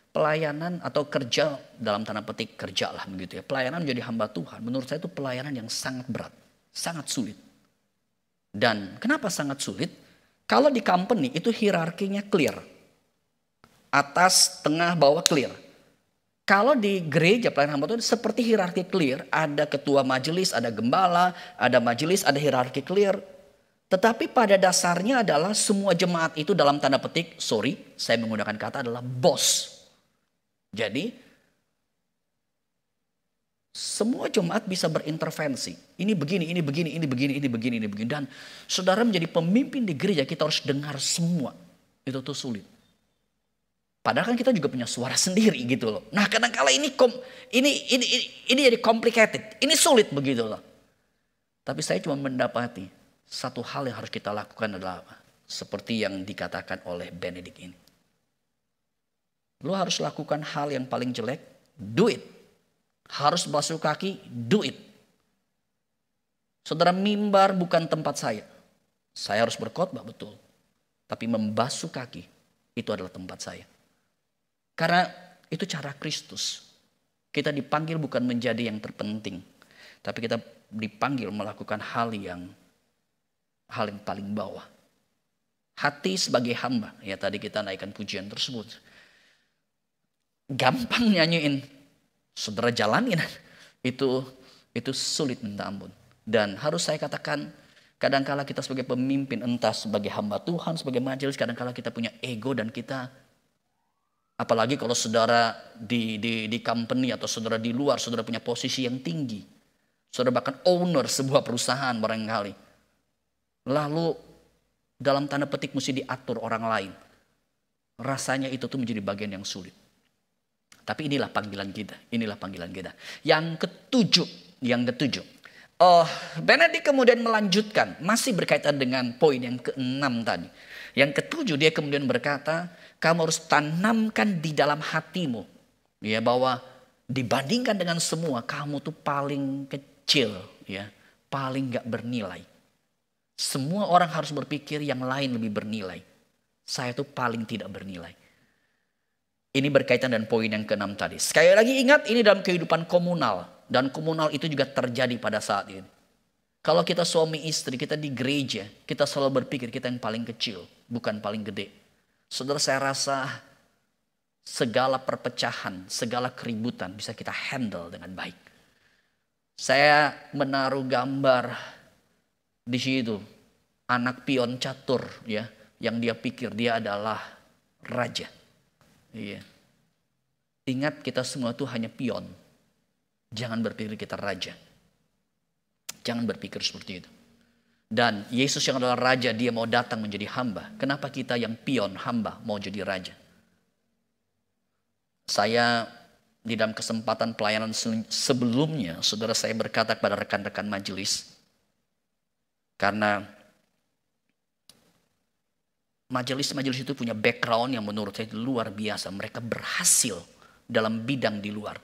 pelayanan atau kerja dalam tanda petik kerja lah begitu ya, pelayanan menjadi hamba Tuhan menurut saya itu pelayanan yang sangat berat, sangat sulit. Dan kenapa sangat sulit? Kalau di company itu hierarkinya clear, atas, tengah, bawah clear. Kalau di gereja pelayanan hamba Tuhan seperti hierarki clear, ada ketua majelis, ada gembala, ada majelis, ada hierarki clear. Tetapi pada dasarnya adalah semua jemaat itu dalam tanda petik, sorry, saya menggunakan kata adalah bos. Jadi semua jemaat bisa berintervensi. Ini begini, ini begini, ini begini, ini begini, ini begini. Dan saudara menjadi pemimpin di gereja kita harus dengar semua. Itu tuh sulit. Padahal kan kita juga punya suara sendiri gitu loh. Nah kadang-kala ini jadi complicated. Ini sulit begitu loh. Tapi saya cuma mendapati satu hal yang harus kita lakukan adalah seperti yang dikatakan oleh Benedict ini. Lo harus lakukan hal yang paling jelek, do it. Harus basuh kaki, do it. Saudara, mimbar bukan tempat saya. Saya harus berkhotbah betul. Tapi membasuh kaki itu adalah tempat saya. Karena itu cara Kristus. Kita dipanggil bukan menjadi yang terpenting. Tapi kita dipanggil melakukan hal yang paling bawah. Hati sebagai hamba. Ya tadi kita naikkan pujian tersebut. Gampang nyanyiin. Saudara jalanin. Itu sulit minta ampun. Dan harus saya katakan, kadangkala kita sebagai pemimpin, entah sebagai hamba Tuhan, sebagai majelis, kadangkala kita punya ego dan kita, apalagi kalau saudara di company atau saudara di luar, saudara punya posisi yang tinggi. Saudara bahkan owner sebuah perusahaan barangkali. Lalu dalam tanda petik mesti diatur orang lain. Rasanya itu tuh menjadi bagian yang sulit. Tapi inilah panggilan kita. Inilah panggilan kita. Yang ketujuh. Benedict kemudian melanjutkan. Masih berkaitan dengan poin yang keenam tadi. Yang ketujuh dia kemudian berkata. Kamu harus tanamkan di dalam hatimu. Ya, bahwa dibandingkan dengan semua. Kamu tuh paling kecil. Ya, paling gak bernilai. Semua orang harus berpikir yang lain lebih bernilai. Saya tuh paling tidak bernilai. Ini berkaitan dengan poin yang keenam tadi. Sekali lagi ingat, ini dalam kehidupan komunal. Dan komunal itu juga terjadi pada saat ini. Kalau kita suami istri, kita di gereja, kita selalu berpikir kita yang paling kecil, bukan paling gede. Saudara, saya rasa segala perpecahan, segala keributan bisa kita handle dengan baik. Saya menaruh gambar di situ. Anak pion catur, ya, yang dia pikir dia adalah raja. Iya. Ingat, kita semua tuh hanya pion. Jangan berpikir kita raja. Jangan berpikir seperti itu. Dan Yesus yang adalah raja, dia mau datang menjadi hamba. Kenapa kita yang pion hamba mau jadi raja? Saya di dalam kesempatan pelayanan sebelumnya, saudara, saya berkata kepada rekan-rekan majelis. Karena majelis-majelis itu punya background yang menurut saya luar biasa. Mereka berhasil dalam bidang di luar.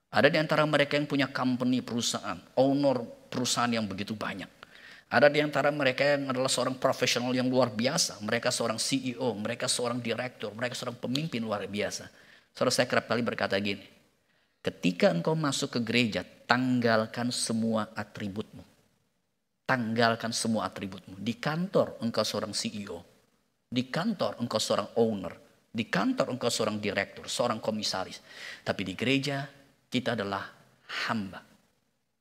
Ada di antara mereka yang punya company, perusahaan, owner perusahaan yang begitu banyak. Ada di antara mereka yang adalah seorang profesional yang luar biasa. Mereka seorang CEO, mereka seorang direktur, mereka seorang pemimpin luar biasa. Saudara, saya kerap kali berkata gini, ketika engkau masuk ke gereja, tanggalkan semua atributmu. Tanggalkan semua atributmu. Di kantor engkau seorang CEO. Di kantor engkau seorang owner. Di kantor engkau seorang direktur, seorang komisaris. Tapi di gereja kita adalah hamba.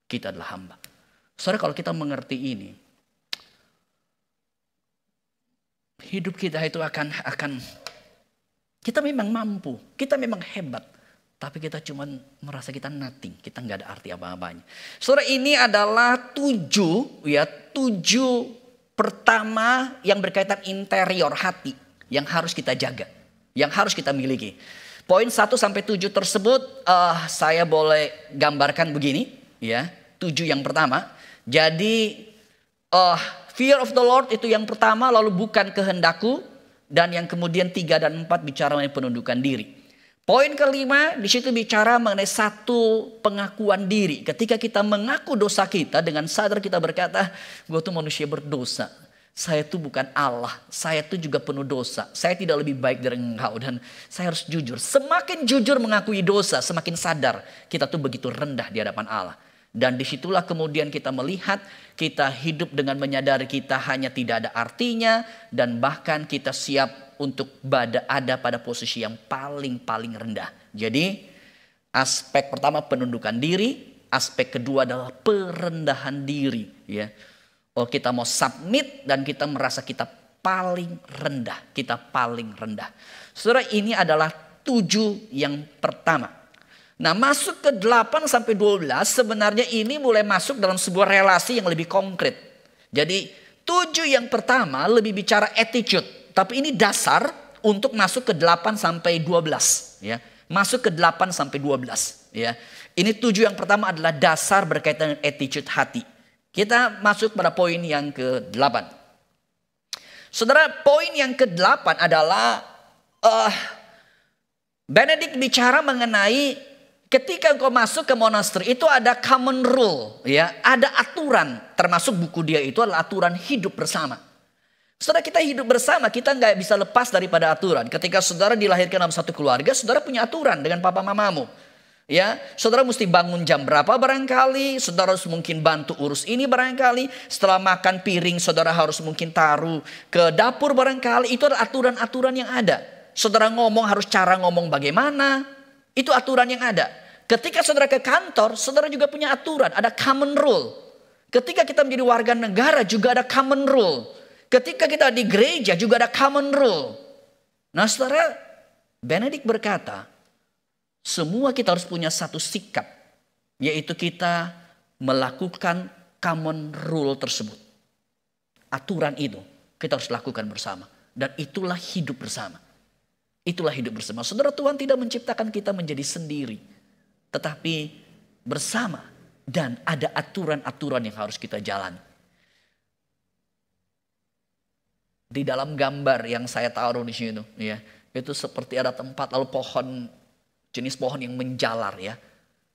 Kita adalah hamba. Saudara, kalau kita mengerti ini, hidup kita itu akan kita memang mampu, kita memang hebat, tapi kita cuma merasa kita nothing, kita nggak ada arti apa-apanya. Saudara, ini adalah tujuh pertama yang berkaitan interior hati yang harus kita jaga, yang harus kita miliki. Poin 1 sampai 7 tersebut saya boleh gambarkan begini, ya. 7 yang pertama. Jadi fear of the Lord itu yang pertama, lalu bukan kehendakku, dan yang kemudian 3 dan 4 bicara mengenai penundukan diri. Poin kelima di situ bicara mengenai satu pengakuan diri. Ketika kita mengaku dosa kita dengan sadar kita berkata, gue tuh manusia berdosa. Saya tuh bukan Allah, saya tuh juga penuh dosa. Saya tidak lebih baik dari engkau dan saya harus jujur. Semakin jujur mengakui dosa, semakin sadar kita tuh begitu rendah di hadapan Allah. Dan disitulah kemudian kita melihat kita hidup dengan menyadari kita hanya tidak ada artinya. Dan bahkan kita siap untuk ada pada posisi yang paling rendah. Jadi aspek pertama penundukan diri. Aspek kedua adalah perendahan diri. Ya. Oh, kita mau submit dan kita merasa kita paling rendah. Kita paling rendah. Saudara, ini adalah 7 yang pertama. Nah, masuk ke 8 sampai 12 sebenarnya ini mulai masuk dalam sebuah relasi yang lebih konkret. Jadi 7 yang pertama lebih bicara attitude. Tapi ini dasar untuk masuk ke 8 sampai 12. Ya. Masuk ke 8 sampai 12. Ya. Ini 7 yang pertama adalah dasar berkaitan dengan attitude hati. Kita masuk pada poin yang ke-8. Saudara, poin yang ke-8 adalah Benedict bicara mengenai ketika engkau masuk ke monasteri itu ada common rule, ya, ada aturan, termasuk buku dia itu adalah aturan hidup bersama. Saudara, kita hidup bersama, kita nggak bisa lepas daripada aturan. Ketika saudara dilahirkan dalam satu keluarga, saudara punya aturan dengan papa mamamu. Ya, saudara mesti bangun jam berapa barangkali, saudara harus mungkin bantu urus ini barangkali, setelah makan piring saudara harus mungkin taruh ke dapur barangkali, itu adalah aturan-aturan yang ada. Saudara ngomong harus cara ngomong bagaimana, itu aturan yang ada. Ketika saudara ke kantor, saudara juga punya aturan, ada common rule. Ketika kita menjadi warga negara juga ada common rule. Ketika kita di gereja juga ada common rule. Nah, saudara, Benedict berkata, semua kita harus punya satu sikap, yaitu kita melakukan common rule tersebut. Aturan itu kita harus lakukan bersama. Dan itulah hidup bersama. Itulah hidup bersama. Saudara, Tuhan tidak menciptakan kita menjadi sendiri. Tetapi bersama. Dan ada aturan-aturan yang harus kita jalani. Di dalam gambar yang saya taruh di sini, ya, itu seperti ada tempat lalu pohon, jenis pohon yang menjalar, ya.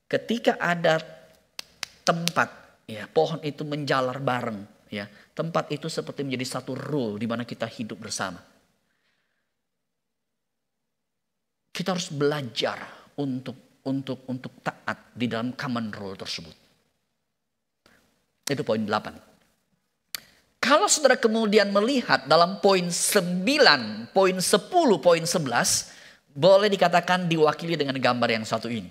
Ketika ada tempat, ya, pohon itu menjalar bareng, ya. Tempat itu seperti menjadi satu rule di mana kita hidup bersama. Kita harus belajar untuk taat di dalam common rule tersebut. Itu poin 8. Kalau saudara kemudian melihat dalam poin 9, poin 10, poin 11, boleh dikatakan diwakili dengan gambar yang satu ini.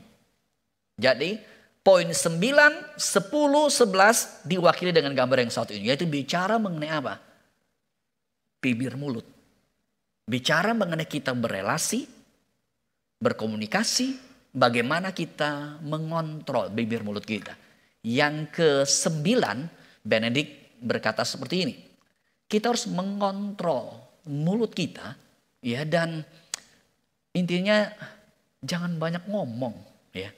Jadi poin 9, 10, 11 diwakili dengan gambar yang satu ini. Yaitu bicara mengenai apa? Bibir mulut. Bicara mengenai kita berelasi, berkomunikasi, bagaimana kita mengontrol bibir mulut kita. Yang ke-9, Benedict berkata seperti ini. Kita harus mengontrol mulut kita, ya, dan intinya jangan banyak ngomong, ya.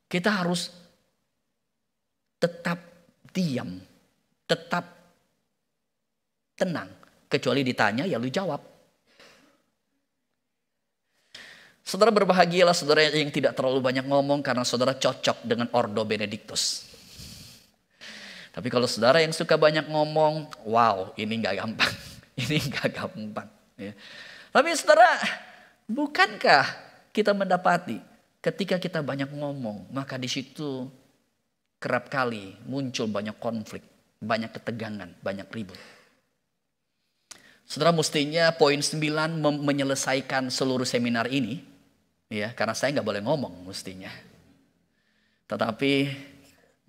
Kita harus tetap diam, tetap tenang. Kecuali ditanya ya lu jawab. Saudara, berbahagialah saudara yang tidak terlalu banyak ngomong karena saudara cocok dengan Ordo Benedictus. Tapi kalau saudara yang suka banyak ngomong, wow, ini nggak gampang. Ini nggak gampang. Ya. Tapi saudara, bukankah kita mendapati ketika kita banyak ngomong, maka di situ kerap kali muncul banyak konflik, banyak ketegangan, banyak ribut. Saudara, mestinya poin 9 menyelesaikan seluruh seminar ini, ya, karena saya nggak boleh ngomong mestinya. Tetapi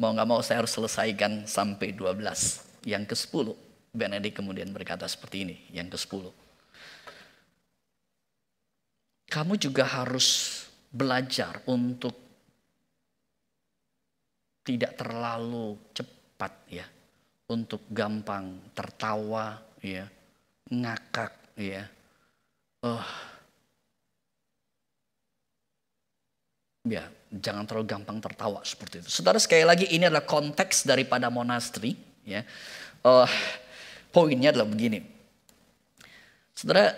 mau nggak mau saya harus selesaikan sampai 12. Yang ke-10, Benedict kemudian berkata seperti ini, yang ke-10. Kamu juga harus belajar untuk tidak terlalu cepat, ya, untuk gampang tertawa, ya, ngakak, ya. Ya, jangan terlalu gampang tertawa seperti itu. Saudara, sekali lagi ini adalah konteks daripada monasteri, ya. Poinnya adalah begini. Saudara,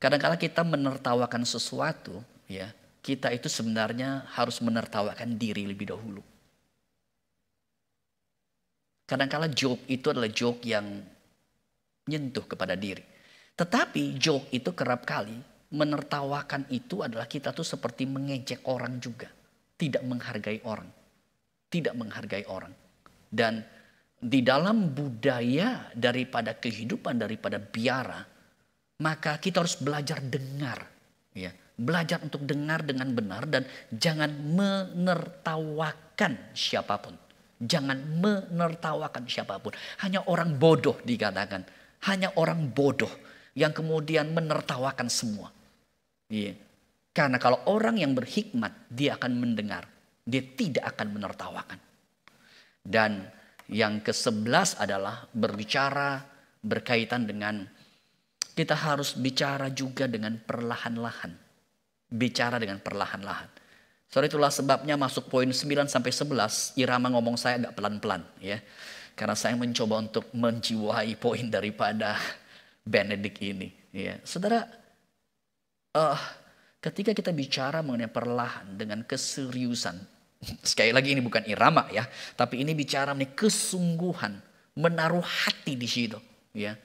kadang-kadang kita menertawakan sesuatu, ya, kita itu sebenarnya harus menertawakan diri lebih dahulu. Kadang-kadang joke itu adalah joke yang menyentuh kepada diri. Tetapi joke itu kerap kali menertawakan itu adalah kita tuh seperti mengejek orang juga. Tidak menghargai orang. Tidak menghargai orang. Dan di dalam budaya daripada kehidupan, daripada biara, maka kita harus belajar dengar. Ya. Belajar untuk dengar dengan benar dan jangan menertawakan siapapun. Jangan menertawakan siapapun. Hanya orang bodoh dikatakan. Hanya orang bodoh yang kemudian menertawakan semua. Iya. Karena kalau orang yang berhikmat, dia akan mendengar. Dia tidak akan menertawakan. Dan yang ke-11 adalah berbicara berkaitan dengan kita harus bicara juga dengan perlahan-lahan. Bicara dengan perlahan-lahan. Soalnya itulah sebabnya masuk poin 9 sampai 11, irama ngomong saya agak pelan-pelan, ya. Karena saya mencoba untuk menjiwai poin daripada Benedict ini, ya. Saudara, ketika kita bicara mengenai perlahan dengan keseriusan, sekali lagi ini bukan irama, ya, tapi ini bicara mengenai kesungguhan, menaruh hati di situ, ya.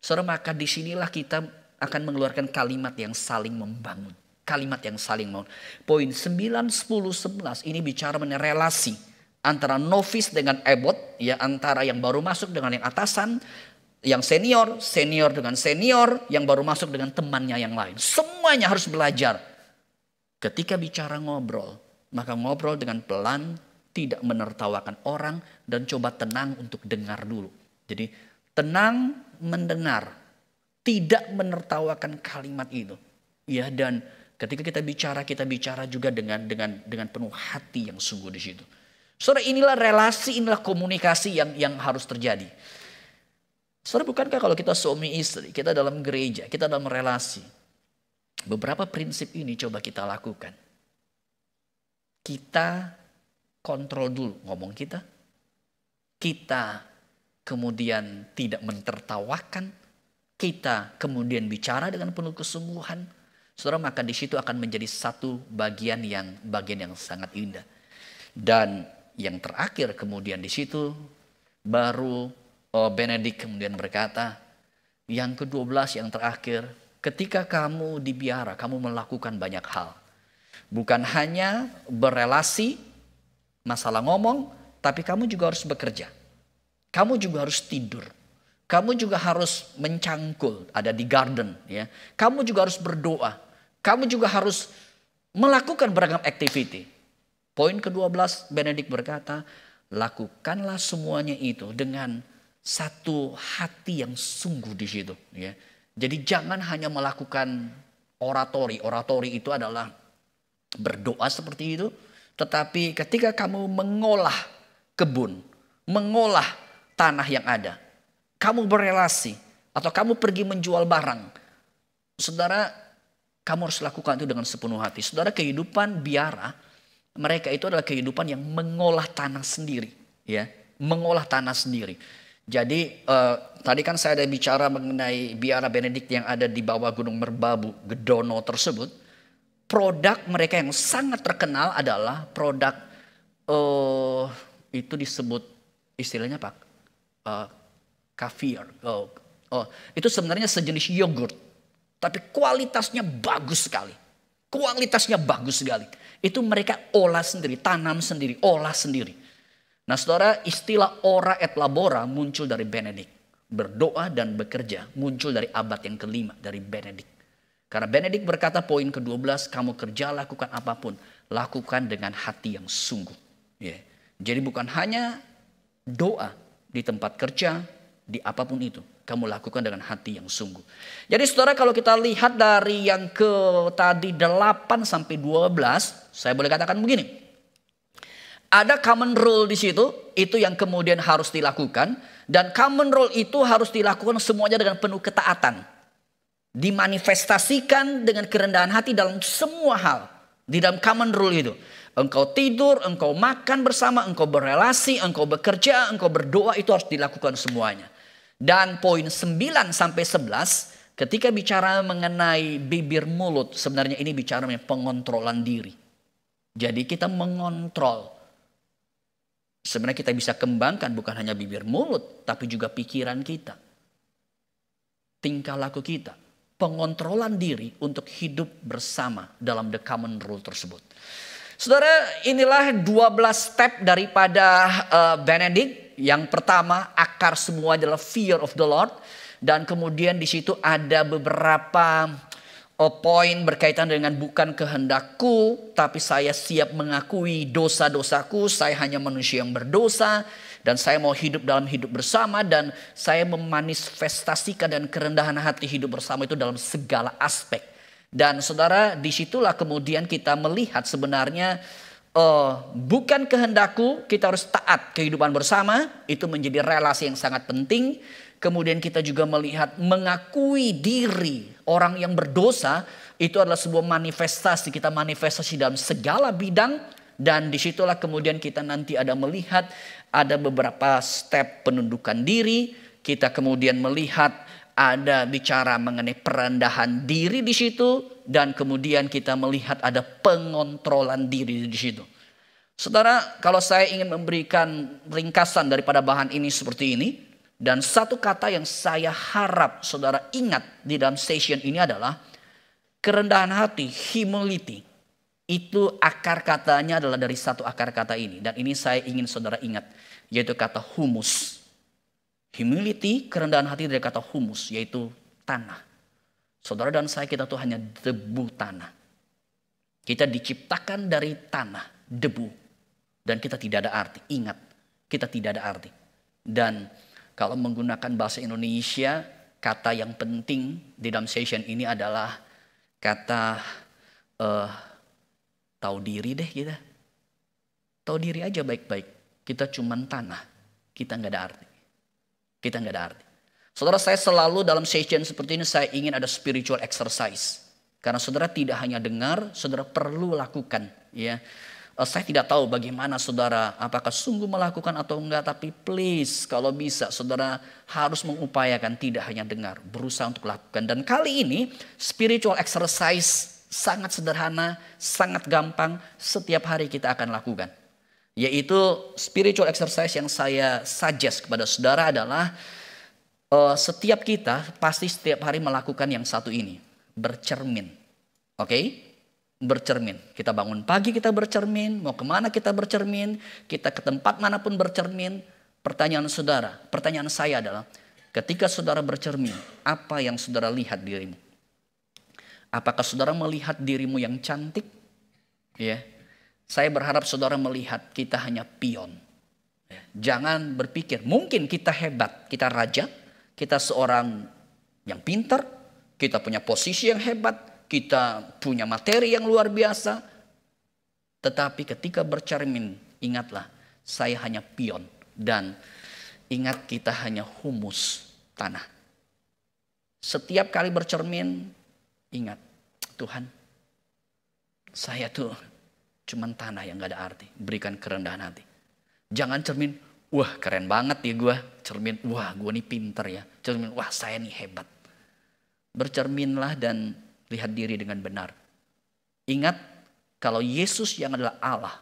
Saudara, maka disinilah kita akan mengeluarkan kalimat yang saling membangun. Kalimat yang saling membangun. Poin 9, 10, 11 ini bicara mengenai relasi antara novice dengan abbot, ya, antara yang baru masuk dengan yang atasan, yang senior, senior dengan senior, yang baru masuk dengan temannya yang lain. Semuanya harus belajar. Ketika bicara ngobrol, maka ngobrol dengan pelan, tidak menertawakan orang, dan coba tenang untuk dengar dulu. Jadi tenang mendengar, tidak menertawakan kalimat itu. Ya, dan ketika kita bicara juga dengan penuh hati yang sungguh di situ. Saudara, inilah relasi, inilah komunikasi yang harus terjadi. Saudara, bukankah kalau kita suami istri, kita dalam gereja, kita dalam relasi, beberapa prinsip ini coba kita lakukan. Kita kontrol dulu ngomong kita. Kita kemudian tidak mentertawakan. Kita kemudian bicara dengan penuh kesungguhan. Saudara, maka di situ akan menjadi satu bagian yang sangat indah. Dan yang terakhir kemudian di situ baru Benedict kemudian berkata, yang ke-12 yang terakhir, ketika kamu di biara, kamu melakukan banyak hal. Bukan hanya berelasi, masalah ngomong, tapi kamu juga harus bekerja. Kamu juga harus tidur. Kamu juga harus mencangkul, ada di garden, ya. Kamu juga harus berdoa. Kamu juga harus melakukan beragam activity. Poin ke-12 Benedict berkata, lakukanlah semuanya itu dengan satu hati yang sungguh di situ, ya. Jadi jangan hanya melakukan oratori. Oratori itu adalah berdoa seperti itu, tetapi ketika kamu mengolah kebun, mengolah tanah yang ada, kamu berelasi atau kamu pergi menjual barang, saudara, kamu harus lakukan itu dengan sepenuh hati. Saudara, kehidupan biara, mereka itu adalah kehidupan yang mengolah tanah sendiri, ya, mengolah tanah sendiri. Jadi tadi kan saya ada bicara mengenai biara Benedict yang ada di bawah Gunung Merbabu, Gedono tersebut. Produk mereka yang sangat terkenal adalah produk itu disebut istilahnya apa? Kefir. Itu sebenarnya sejenis yogurt. Tapi kualitasnya bagus sekali. Kualitasnya bagus sekali. Itu mereka olah sendiri, tanam sendiri, olah sendiri. Nah saudara, istilah ora et labora muncul dari Benedict. Berdoa dan bekerja muncul dari abad yang kelima, dari Benedict. Karena Benedict berkata poin ke-12, kamu kerja lakukan apapun, lakukan dengan hati yang sungguh. Jadi bukan hanya doa di tempat kerja, di apapun itu, kamu lakukan dengan hati yang sungguh. Jadi saudara, kalau kita lihat dari yang ke tadi 8 sampai 12, saya boleh katakan begini. Ada common rule di situ, itu yang kemudian harus dilakukan. Dan common rule itu harus dilakukan semuanya dengan penuh ketaatan. Dimanifestasikan dengan kerendahan hati dalam semua hal. Di dalam common rule itu. Engkau tidur, engkau makan bersama, engkau berelasi, engkau bekerja, engkau berdoa, itu harus dilakukan semuanya. Dan poin 9 sampai 11, ketika bicara mengenai bibir mulut, sebenarnya ini bicara mengenai pengontrolan diri. Jadi kita mengontrol. Sebenarnya kita bisa kembangkan bukan hanya bibir mulut, tapi juga pikiran kita. Tingkah laku kita. Pengontrolan diri untuk hidup bersama dalam the common rule tersebut. Saudara, inilah 12 step daripada Benedict. Yang pertama, akar semua adalah fear of the Lord. Dan kemudian di situ ada beberapa poin berkaitan dengan bukan kehendakku, tapi saya siap mengakui dosa-dosaku. Saya hanya manusia yang berdosa. Dan saya mau hidup dalam hidup bersama. Dan saya memanifestasikan dan kerendahan hati hidup bersama itu dalam segala aspek. Dan saudara, disitulah kemudian kita melihat sebenarnya bukan kehendakku, kita harus taat kehidupan bersama. Itu menjadi relasi yang sangat penting. Kemudian kita juga melihat mengakui diri orang yang berdosa. Itu adalah sebuah manifestasi. Kita manifestasi dalam segala bidang. Dan disitulah kemudian kita nanti ada melihat ada beberapa step penundukan diri. Kita kemudian melihat ada bicara mengenai perendahan diri di situ. Dan kemudian kita melihat ada pengontrolan diri di situ. Saudara, kalau saya ingin memberikan ringkasan daripada bahan ini seperti ini. Dan satu kata yang saya harap saudara ingat di dalam session ini adalah kerendahan hati, humility. Itu akar katanya adalah dari satu akar kata ini. Dan ini saya ingin saudara ingat, yaitu kata humus. Humility, kerendahan hati dari kata humus, yaitu tanah. Saudara dan saya, kita tuh hanya debu tanah. Kita diciptakan dari tanah, debu. Dan kita tidak ada arti. Ingat, kita tidak ada arti. Dan kalau menggunakan bahasa Indonesia, kata yang penting di dalam session ini adalah kata tahu diri deh kita. Tahu diri aja baik-baik. Kita cuman tanah. Kita nggak ada arti. Kita nggak ada arti. Saudara, saya selalu dalam session seperti ini saya ingin ada spiritual exercise. Karena saudara tidak hanya dengar, saudara perlu lakukan. Ya, saya tidak tahu bagaimana saudara, apakah sungguh melakukan atau enggak. Tapi please, kalau bisa saudara harus mengupayakan tidak hanya dengar, berusaha untuk lakukan. Dan kali ini spiritual exercise sangat sederhana, sangat gampang, setiap hari kita akan lakukan. Yaitu spiritual exercise yang saya suggest kepada saudara adalah setiap kita pasti setiap hari melakukan yang satu ini. Bercermin. Oke? Bercermin. Kita bangun pagi kita bercermin. Mau kemana kita bercermin. Kita ke tempat manapun bercermin. Pertanyaan saya adalah, ketika saudara bercermin, apa yang saudara lihat dirimu? Apakah saudara melihat dirimu yang cantik? Ya. Saya berharap saudara melihat kita hanya pion. Jangan berpikir mungkin kita hebat, kita raja, kita seorang yang pintar, kita punya posisi yang hebat, kita punya materi yang luar biasa. Tetapi ketika bercermin, ingatlah saya hanya pion. Dan ingat kita hanya humus tanah. Setiap kali bercermin, ingat Tuhan, saya tuh cuman tanah yang gak ada arti. Berikan kerendahan hati. Jangan cermin, wah keren banget ya gue. Cermin, wah gue nih pinter ya. Cermin, wah saya nih hebat. Bercerminlah dan lihat diri dengan benar. Ingat, kalau Yesus yang adalah Allah,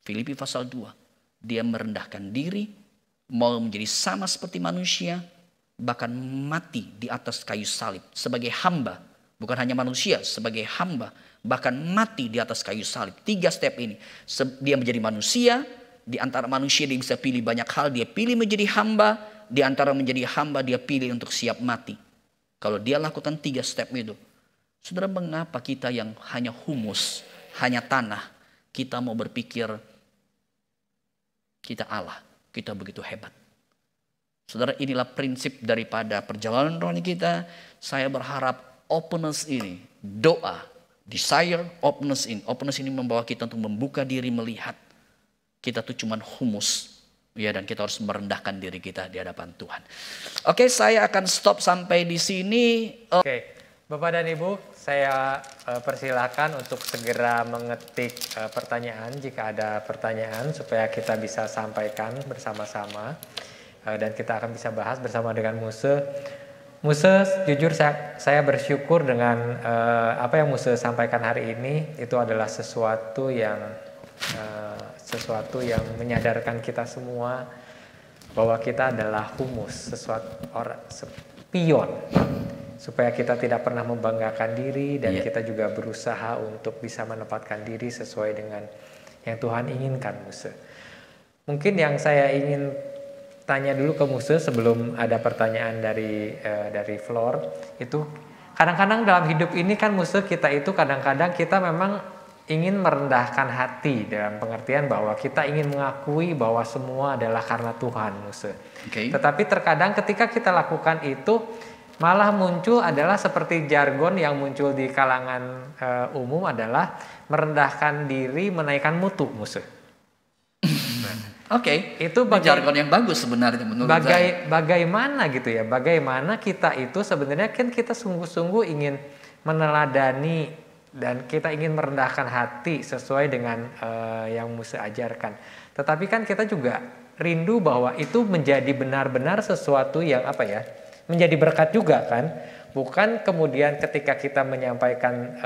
Filipi pasal 2, dia merendahkan diri, mau menjadi sama seperti manusia, bahkan mati di atas kayu salib sebagai hamba. Bukan hanya manusia, sebagai hamba, bahkan mati di atas kayu salib. 3 step ini. Dia menjadi manusia, di antara manusia dia bisa pilih banyak hal, dia pilih menjadi hamba, di antara menjadi hamba dia pilih untuk siap mati. Kalau dia lakukan 3 step itu, saudara, mengapa kita yang hanya humus, hanya tanah, kita mau berpikir kita Allah, kita begitu hebat. Saudara, inilah prinsip daripada perjalanan rohani kita. Saya berharap openness ini, doa, desire, openness ini membawa kita untuk membuka diri melihat kita tuh cuman humus, ya, dan kita harus merendahkan diri kita di hadapan Tuhan. Oke, saya akan stop sampai di sini. Oke, Bapak dan Ibu, saya persilakan untuk segera mengetik pertanyaan jika ada pertanyaan supaya kita bisa sampaikan bersama-sama dan kita akan bisa bahas bersama dengan Muse. Muse, jujur saya bersyukur dengan apa yang Muse sampaikan hari ini. Itu adalah sesuatu yang menyadarkan kita semua bahwa kita adalah humus, pion, supaya kita tidak pernah membanggakan diri dan kita juga berusaha untuk bisa menempatkan diri sesuai dengan yang Tuhan inginkan, Muse. Mungkin yang saya ingin tanya dulu ke Muse sebelum ada pertanyaan dari Flor, itu kadang-kadang dalam hidup ini kan, Muse, kita itu kadang-kadang kita memang ingin merendahkan hati dalam pengertian bahwa kita ingin mengakui bahwa semua adalah karena Tuhan, Muse. Tetapi terkadang ketika kita lakukan itu malah muncul adalah seperti jargon yang muncul di kalangan umum adalah merendahkan diri, menaikkan mutu, Muse. Itu jargon yang bagus sebenarnya menurut saya. Bagaimana gitu ya? Bagaimana kita itu sebenarnya kan kita sungguh-sungguh ingin meneladani dan kita ingin merendahkan hati sesuai dengan yang Muse ajarkan. Tetapi kan kita juga rindu bahwa itu menjadi benar-benar sesuatu yang menjadi berkat juga kan. Bukan kemudian ketika kita menyampaikan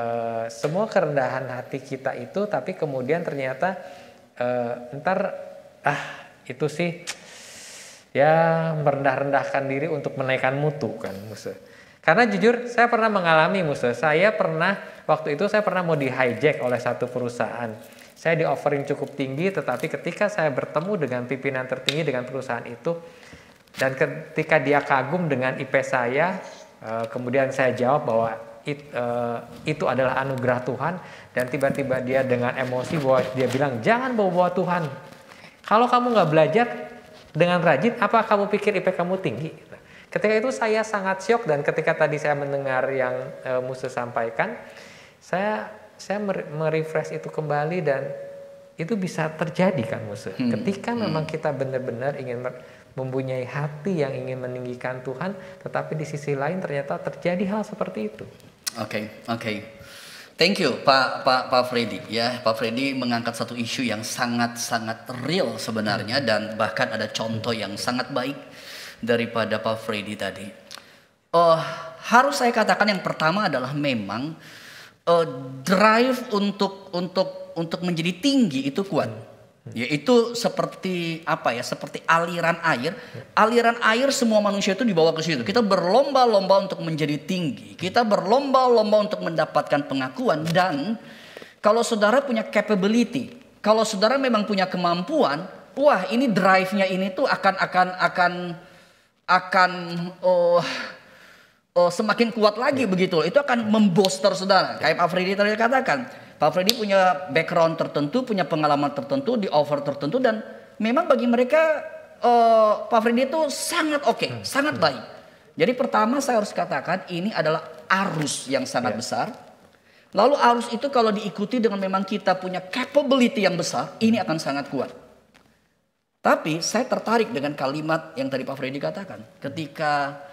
semua kerendahan hati kita itu, tapi kemudian ternyata itu sih ya merendah-rendahkan diri untuk menaikkan mutu kan, Muse. Karena jujur saya pernah mengalami, Muse. Waktu itu saya pernah mau di hijack oleh satu perusahaan. Saya di offering cukup tinggi, tetapi ketika saya bertemu dengan pimpinan tertinggi dengan perusahaan itu, dan ketika dia kagum dengan IP saya, kemudian saya jawab bahwa itu adalah anugerah Tuhan, dan tiba-tiba dia dengan emosi bahwa dia bilang, jangan bawa-bawa Tuhan. Kalau kamu nggak belajar dengan rajin, apa kamu pikir IP kamu tinggi? Ketika itu saya sangat syok, dan ketika tadi saya mendengar yang Muse sampaikan, saya merefresh itu kembali, dan itu bisa terjadi kan, Muse. Ketika memang kita benar-benar ingin mempunyai hati yang ingin meninggikan Tuhan, tetapi di sisi lain ternyata terjadi hal seperti itu. Oke. Thank you Pak Freddy ya. Pak Freddy mengangkat satu isu yang sangat-sangat real sebenarnya, dan bahkan ada contoh yang sangat baik daripada Pak Freddy tadi. Harus saya katakan yang pertama adalah memang drive untuk menjadi tinggi itu kuat. Yaitu seperti seperti aliran air. Aliran air semua manusia itu dibawa ke situ. Kita berlomba-lomba untuk menjadi tinggi. Kita berlomba-lomba untuk mendapatkan pengakuan. Dan kalau saudara punya capability, kalau saudara memang punya kemampuan, wah, ini drive-nya ini tuh akan semakin kuat lagi begitu. Itu akan membooster saudara. Kayak Pak Freddy tadi katakan, Pak Freddy punya background tertentu, punya pengalaman tertentu, di offer tertentu, dan memang bagi mereka Pak Freddy itu sangat oke, sangat baik. Jadi pertama saya harus katakan ini adalah arus yang sangat besar. Lalu arus itu kalau diikuti dengan memang kita punya capability yang besar, ini akan sangat kuat. Tapi saya tertarik dengan kalimat yang tadi Pak Freddy katakan. Ketika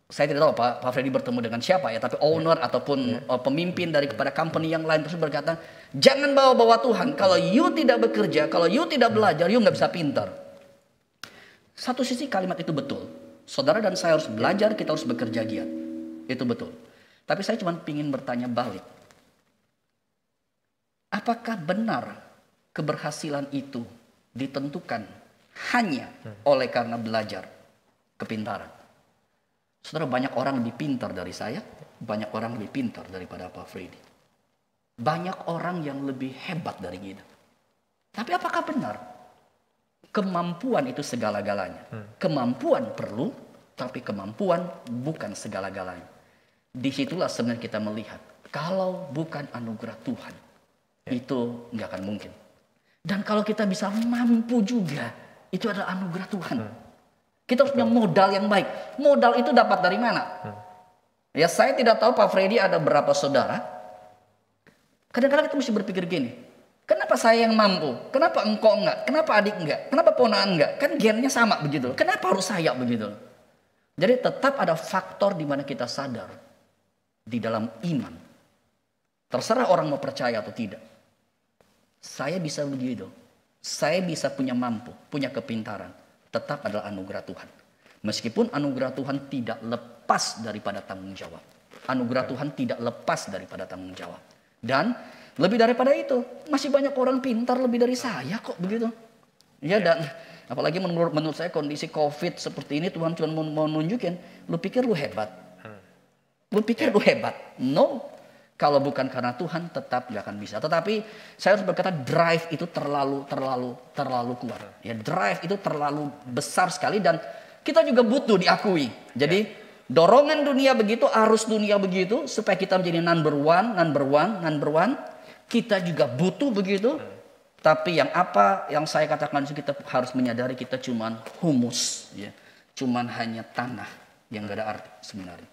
saya tidak tahu Pak Freddy bertemu dengan siapa ya, tapi owner ataupun pemimpin dari kepada company yang lain terus berkata, jangan bawa-bawa Tuhan. Kalau you tidak bekerja, kalau you tidak belajar, you nggak bisa pintar. Satu sisi kalimat itu betul. Saudara dan saya harus belajar, kita harus bekerja giat. Itu betul. Tapi saya cuma ingin bertanya balik. Apakah benar keberhasilan itu ditentukan hanya oleh karena belajar kepintaran. Saudara, banyak orang lebih pintar dari saya, banyak orang lebih pintar daripada Pak Freddy. Banyak orang yang lebih hebat dari kita. Tapi apakah benar? Kemampuan itu segala-galanya. Kemampuan perlu, tapi kemampuan bukan segala-galanya. Disitulah sebenarnya kita melihat, kalau bukan anugerah Tuhan, itu nggak akan mungkin. Dan kalau kita bisa mampu juga, itu adalah anugerah Tuhan. Kita harus punya modal yang baik. Modal itu dapat dari mana? Ya, saya tidak tahu Pak Freddy ada berapa saudara. Kadang-kadang kita mesti berpikir gini, kenapa saya yang mampu? Kenapa engkau enggak? Kenapa adik enggak? Kenapa ponakan enggak? Kan gennya sama begitu. Kenapa harus saya begitu? Jadi tetap ada faktor di mana kita sadar di dalam iman. Terserah orang mau percaya atau tidak. Saya bisa begitu. Saya bisa punya mampu, punya kepintaran. Tetap adalah anugerah Tuhan. Meskipun anugerah Tuhan tidak lepas daripada tanggung jawab. Anugerah Tuhan tidak lepas daripada tanggung jawab. Dan lebih daripada itu, masih banyak orang pintar lebih dari saya kok begitu. Ya, dan apalagi menurut saya kondisi COVID seperti ini, Tuhan cuma mau nunjukin, lu pikir lu hebat. Lu pikir lu hebat. No. Kalau bukan karena Tuhan tetap gak akan bisa. Tetapi saya harus berkata drive itu terlalu kuat. Ya, drive itu terlalu besar sekali dan kita juga butuh diakui. Jadi dorongan dunia begitu, arus dunia begitu supaya kita menjadi number one. Kita juga butuh begitu. Tapi yang saya katakan kita harus menyadari kita cuman humus, ya. Cuman hanya tanah yang gak ada arti sebenarnya.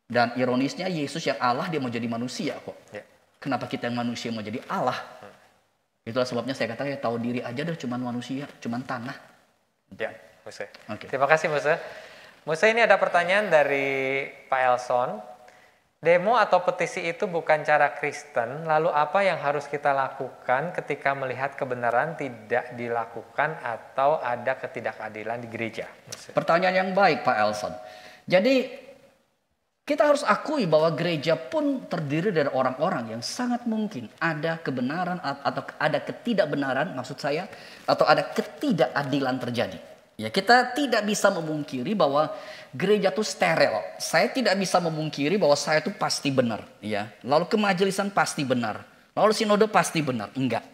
Dan ironisnya Yesus yang Allah dia mau jadi manusia kok. Kenapa kita yang manusia mau jadi Allah? Itulah sebabnya saya katakan tahu diri aja dah cuman manusia, cuman tanah. Ya, Muse. Okay. Terima kasih Muse. Muse, ini ada pertanyaan dari Pak Elson. Demo atau petisi itu bukan cara Kristen, lalu apa yang harus kita lakukan ketika melihat kebenaran tidak dilakukan atau ada ketidakadilan di gereja? Muse. Pertanyaan yang baik Pak Elson. Jadi kita harus akui bahwa gereja pun terdiri dari orang-orang yang sangat mungkin ada kebenaran atau ada ketidakbenaran, maksud saya, atau ada ketidakadilan terjadi. Ya, kita tidak bisa memungkiri bahwa gereja itu steril. Saya tidak bisa memungkiri bahwa saya itu pasti benar, ya. Lalu kemajelisan pasti benar. Lalu sinode pasti benar. Enggak.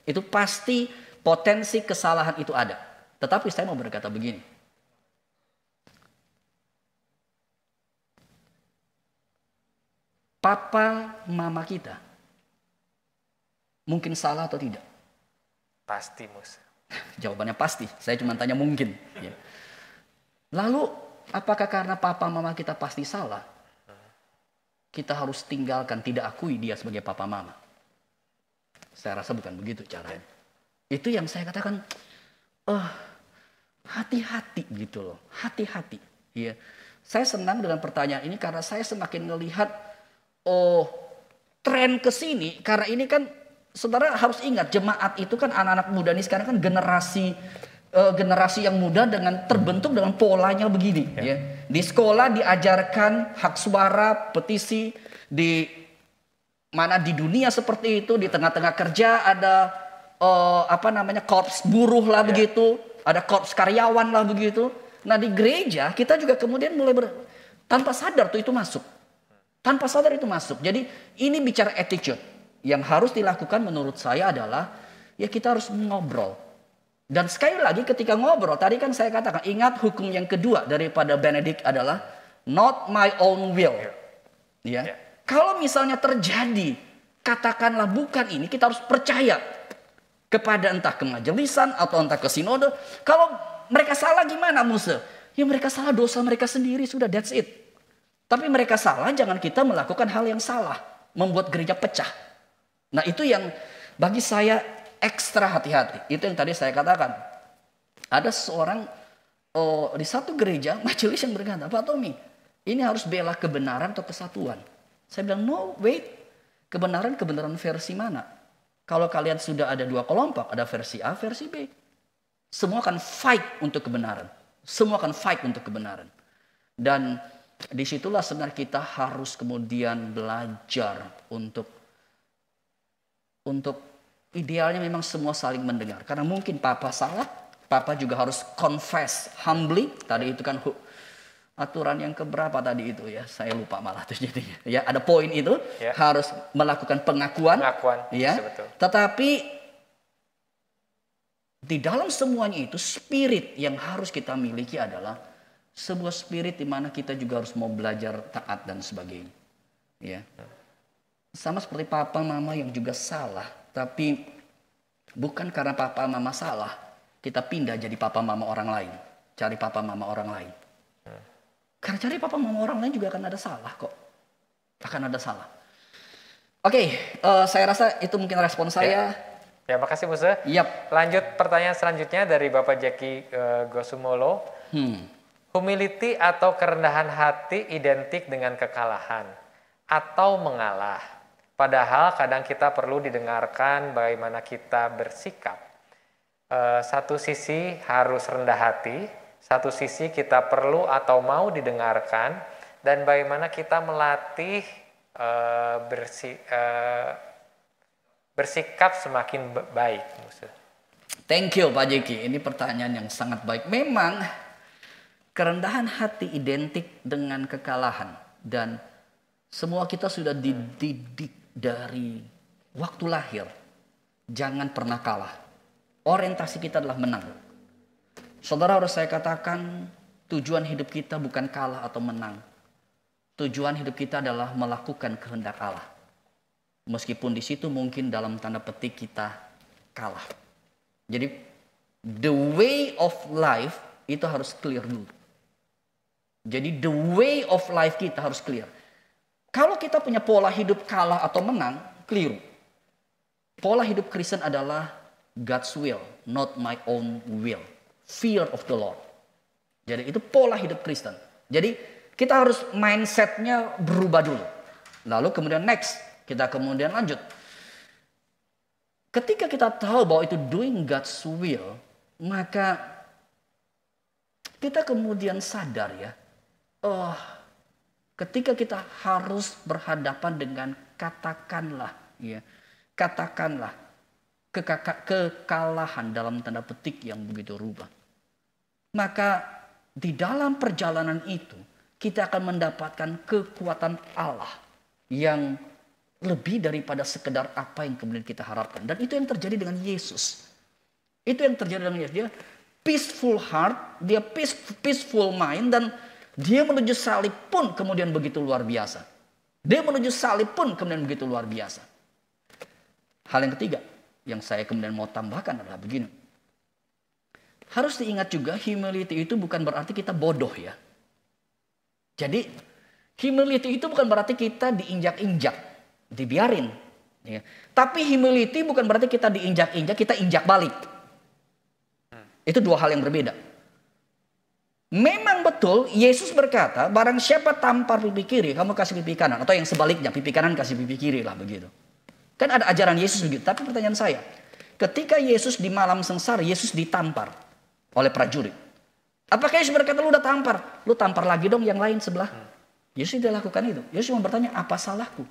Itu pasti potensi kesalahan itu ada. Tetapi saya mau berkata begini. Papa, mama kita mungkin salah atau tidak? Pasti, Mus. Jawabannya pasti. Saya cuma tanya mungkin. Ya. Lalu, apakah karena papa, mama kita pasti salah, kita harus tinggalkan, tidak akui dia sebagai papa, mama? Saya rasa bukan begitu caranya. Itu yang saya katakan, hati-hati gitu loh. Hati-hati. Ya. Saya senang dengan pertanyaan ini karena saya semakin melihat tren ke sini, karena ini kan saudara harus ingat jemaat itu kan anak-anak muda ini sekarang kan generasi yang muda dengan terbentuk dengan polanya begini. Ya. Di sekolah diajarkan hak suara, petisi, di mana di dunia seperti itu, di tengah-tengah kerja ada korps buruh lah begitu, ada korps karyawan lah begitu. Nah di gereja kita juga kemudian mulai tanpa sadar tuh itu masuk. Tanpa sadar itu masuk. Jadi ini bicara attitude. Yang harus dilakukan menurut saya adalah ya kita harus ngobrol. Dan sekali lagi ketika ngobrol, tadi kan saya katakan ingat hukum yang kedua daripada Benedict adalah not my own will. Ya. Kalau misalnya terjadi katakanlah bukan ini, kita harus percaya kepada entah kemajelisan atau entah ke sinode. Kalau mereka salah gimana Musa? Ya mereka salah dosa mereka sendiri, sudah, that's it. Tapi mereka salah, jangan kita melakukan hal yang salah. Membuat gereja pecah. Nah itu yang bagi saya ekstra hati-hati. Itu yang tadi saya katakan. Ada seorang di satu gereja, majelis yang berkata, Pak Tommy, ini harus bela kebenaran atau kesatuan. Saya bilang, no, wait. Kebenaran versi mana? Kalau kalian sudah ada dua kelompok, ada versi A, versi B. Semua akan fight untuk kebenaran. Semua akan fight untuk kebenaran. Dan disitulah sebenarnya kita harus kemudian belajar untuk idealnya memang semua saling mendengar. Karena mungkin papa salah, Papa juga harus confess humbly. Tadi itu kan aturan yang keberapa tadi itu ya? Saya lupa malah tuh jadinya. Ya, ada poin itu harus melakukan pengakuan. Ya. Betul. Tetapi di dalam semuanya itu spirit yang harus kita miliki adalah sebuah spirit di mana kita juga harus mau belajar taat dan sebagainya. Ya. Sama seperti papa mama yang juga salah, tapi bukan karena papa mama salah kita pindah jadi papa mama orang lain, cari papa mama orang lain. Karena cari papa mama orang lain juga akan ada salah kok. Akan ada salah. Oke, saya rasa itu mungkin respon saya. Ya, makasih Musa. Yap. Lanjut pertanyaan selanjutnya dari Bapak Jackie Gosumolo. Humility atau kerendahan hati identik dengan kekalahan atau mengalah. Padahal kadang kita perlu didengarkan bagaimana kita bersikap. Satu sisi harus rendah hati, satu sisi kita perlu atau mau didengarkan, dan bagaimana kita melatih bersikap semakin baik. Thank you Pak Jeki, ini pertanyaan yang sangat baik. Memang kerendahan hati identik dengan kekalahan, dan semua kita sudah dididik dari waktu lahir. Jangan pernah kalah. Orientasi kita adalah menang. Saudara, harus saya katakan, tujuan hidup kita bukan kalah atau menang. Tujuan hidup kita adalah melakukan kehendak Allah. Meskipun di situ mungkin dalam tanda petik kita kalah. Jadi the way of life itu harus clear dulu. Jadi the way of life kita harus clear. Kalau kita punya pola hidup kalah atau menang, keliru. Pola hidup Kristen adalah God's will, not my own will. Fear of the Lord. Jadi itu pola hidup Kristen. Jadi kita harus mindsetnya berubah dulu. Lalu kemudian next, kita kemudian lanjut. Ketika kita tahu bahwa itu doing God's will, maka kita kemudian sadar ya, ketika kita harus berhadapan dengan katakanlah kekalahan dalam tanda petik yang begitu rupa. Maka di dalam perjalanan itu kita akan mendapatkan kekuatan Allah yang lebih daripada sekedar apa yang kemudian kita harapkan. Dan itu yang terjadi dengan Yesus. Itu yang terjadi dengan Yesus. Dia peaceful heart, dia peaceful mind, dan dia menuju salib pun kemudian begitu luar biasa. Dia menuju salib pun kemudian begitu luar biasa. Hal yang ketiga yang saya kemudian mau tambahkan adalah begini. Harus diingat juga, humility itu bukan berarti kita bodoh ya. Jadi humility itu bukan berarti kita diinjak-injak, dibiarin. Ya. Tapi humility bukan berarti kita diinjak-injak, kita injak balik. Itu dua hal yang berbeda. Memang betul Yesus berkata, barang siapa tampar pipi kiri, kamu kasih pipi kanan. Atau yang sebaliknya, pipi kanan kasih pipi kiri lah begitu. Kan ada ajaran Yesus begitu. Tapi pertanyaan saya, ketika Yesus di malam sengsara, Yesus ditampar oleh prajurit. Apakah Yesus berkata, lu udah tampar, lu tampar lagi dong yang lain sebelah? Yesus tidak lakukan itu. Yesus cuma bertanya, apa salahku?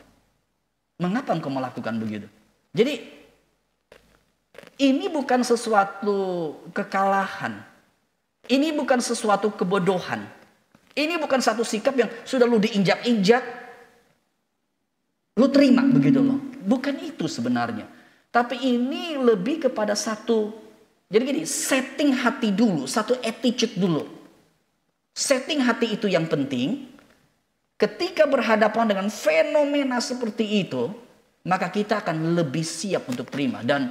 Mengapa engkau melakukan begitu? Jadi ini bukan sesuatu kekalahan. Ini bukan sesuatu kebodohan. Ini bukan satu sikap yang sudah lu diinjak-injak, lu terima begitu loh. Bukan itu sebenarnya. Tapi ini lebih kepada satu, jadi gini, setting hati dulu, satu attitude dulu. Setting hati itu yang penting. Ketika berhadapan dengan fenomena seperti itu, maka kita akan lebih siap untuk terima. Dan